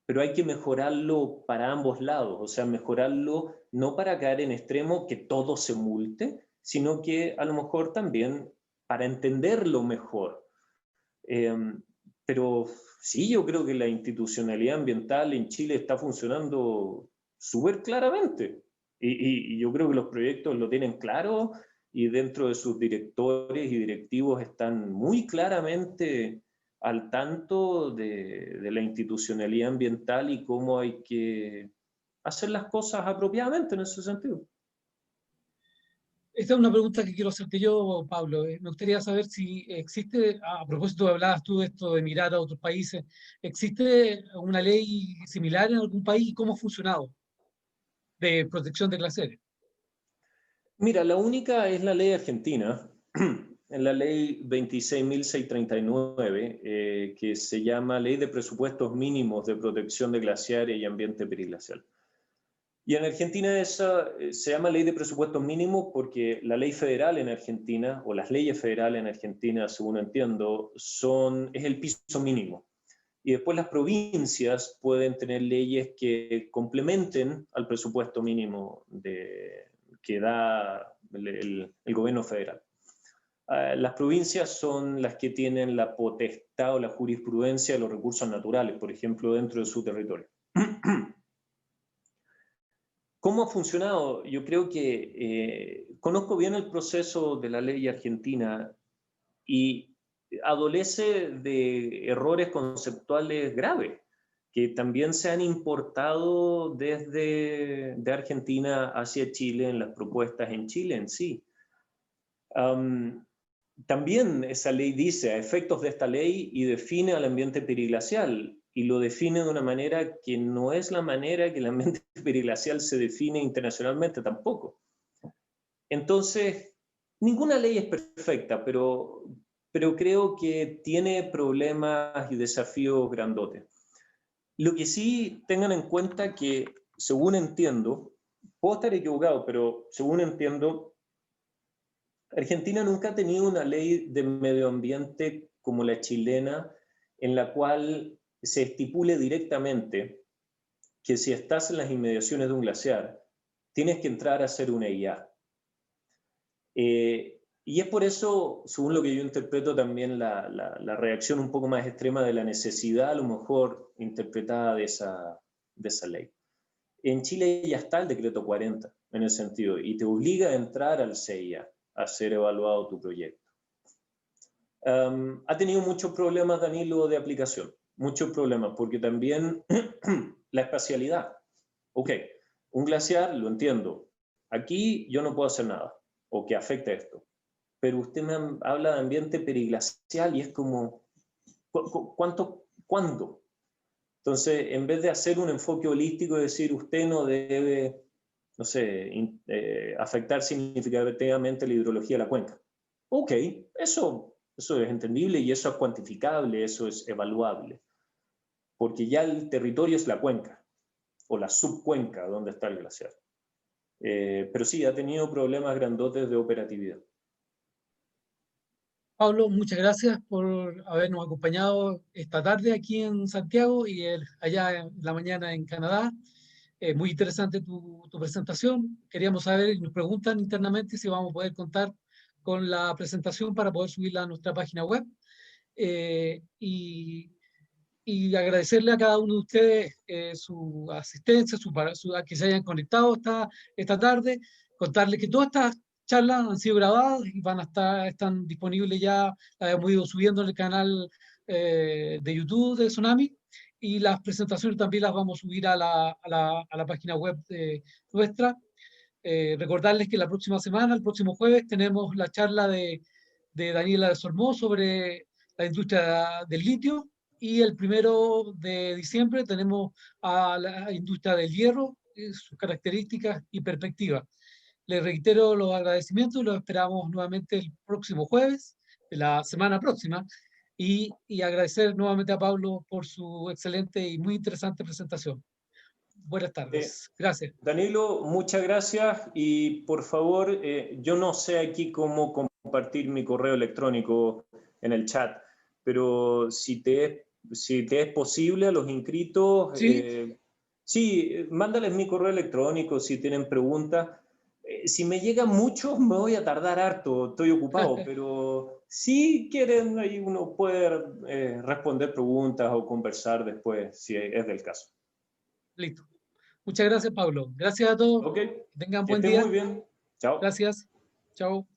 pero hay que mejorarlo para ambos lados, o sea, mejorarlo no para caer en extremo que todo se multe, sino que a lo mejor también para entenderlo mejor. Pero sí, yo creo que la institucionalidad ambiental en Chile está funcionando súper claramente. Y yo creo que los proyectos lo tienen claro y dentro de sus directores y directivos están muy claramente al tanto de la institucionalidad ambiental y cómo hay que hacer las cosas apropiadamente en ese sentido.
Esta es una pregunta que quiero hacerte yo, Pablo. Me gustaría saber si existe, a propósito, hablabas tú de esto de mirar a otros países, ¿existe una ley similar en algún país y cómo ha funcionado de protección de glaciares?
Mira, la única es la ley argentina, en la ley 26.639, que se llama Ley de Presupuestos Mínimos de Protección de Glaciares y Ambiente Periglacial. Y en Argentina esa se llama Ley de Presupuestos Mínimos porque la ley federal en Argentina, o las leyes federales en Argentina, según entiendo, es el piso mínimo. Y después las provincias pueden tener leyes que complementen al presupuesto mínimo que da el gobierno federal. Las provincias son las que tienen la potestad o la jurisprudencia de los recursos naturales, por ejemplo, dentro de su territorio. ¿Cómo ha funcionado? Yo creo que conozco bien el proceso de la ley argentina y adolece de errores conceptuales graves que también se han importado desde de Argentina hacia Chile en las propuestas en Chile en sí. También esa ley dice a efectos de esta ley y define al ambiente periglacial y lo define de una manera que no es la manera que el ambiente periglacial se define internacionalmente tampoco. Entonces, ninguna ley es perfecta, pero creo que tiene problemas y desafíos grandotes. Lo que sí tengan en cuenta que, según entiendo, puedo estar equivocado, pero según entiendo, Argentina nunca ha tenido una ley de medio ambiente como la chilena, en la cual se estipule directamente que si estás en las inmediaciones de un glaciar, tienes que entrar a hacer una IA. Y es por eso, según lo que yo interpreto, también la reacción un poco más extrema de la necesidad, a lo mejor interpretada de esa ley. En Chile ya está el decreto 40 en ese sentido y te obliga a entrar al CIA a ser evaluado tu proyecto. Ha tenido muchos problemas, Danilo, de aplicación, muchos problemas, porque también la espacialidad. Ok, un glaciar, lo entiendo. Aquí yo no puedo hacer nada, o que afecte esto. Pero usted me habla de ambiente periglacial y es como, ¿cuándo? Entonces, en vez de hacer un enfoque holístico y decir, usted no debe, no sé, afectar significativamente la hidrología de la cuenca. Ok, eso es entendible y eso es cuantificable, eso es evaluable. Porque ya el territorio es la cuenca, o la subcuenca donde está el glaciar. Pero sí, ha tenido problemas grandotes de operatividad.
Pablo, muchas gracias por habernos acompañado esta tarde aquí en Santiago y allá en la mañana en Canadá. Muy interesante tu presentación. Queríamos saber, nos preguntan internamente si vamos a poder contar con la presentación para poder subirla a nuestra página web. Y agradecerle a cada uno de ustedes su asistencia, a que se hayan conectado esta tarde, contarles que todas estas charlas han sido grabadas y están disponibles ya, las hemos ido subiendo en el canal de YouTube de Tsunami, y las presentaciones también las vamos a subir a la página web nuestra. Recordarles que la próxima semana, el próximo jueves, tenemos la charla de Daniela de Solmó sobre la industria del litio, y el 1 de diciembre tenemos a la industria del hierro, sus características y perspectivas. Les reitero los agradecimientos y los esperamos nuevamente el próximo jueves de la semana próxima, y agradecer nuevamente a Pablo por su excelente y muy interesante presentación. Buenas tardes. Gracias.
Danilo, muchas gracias y por favor, yo no sé aquí cómo compartir mi correo electrónico en el chat, pero si te es posible a los inscritos,
Sí,
sí, mándales mi correo electrónico si tienen preguntas. Si me llegan muchos, me voy a tardar harto, estoy ocupado, pero si quieren, ahí uno puede responder preguntas o conversar después, si es del caso.
listo. Muchas gracias, Pablo. Gracias a todos.
Ok,
Que tengan
que
buen
estén muy
día.
bien. Chao.
Gracias. Chao.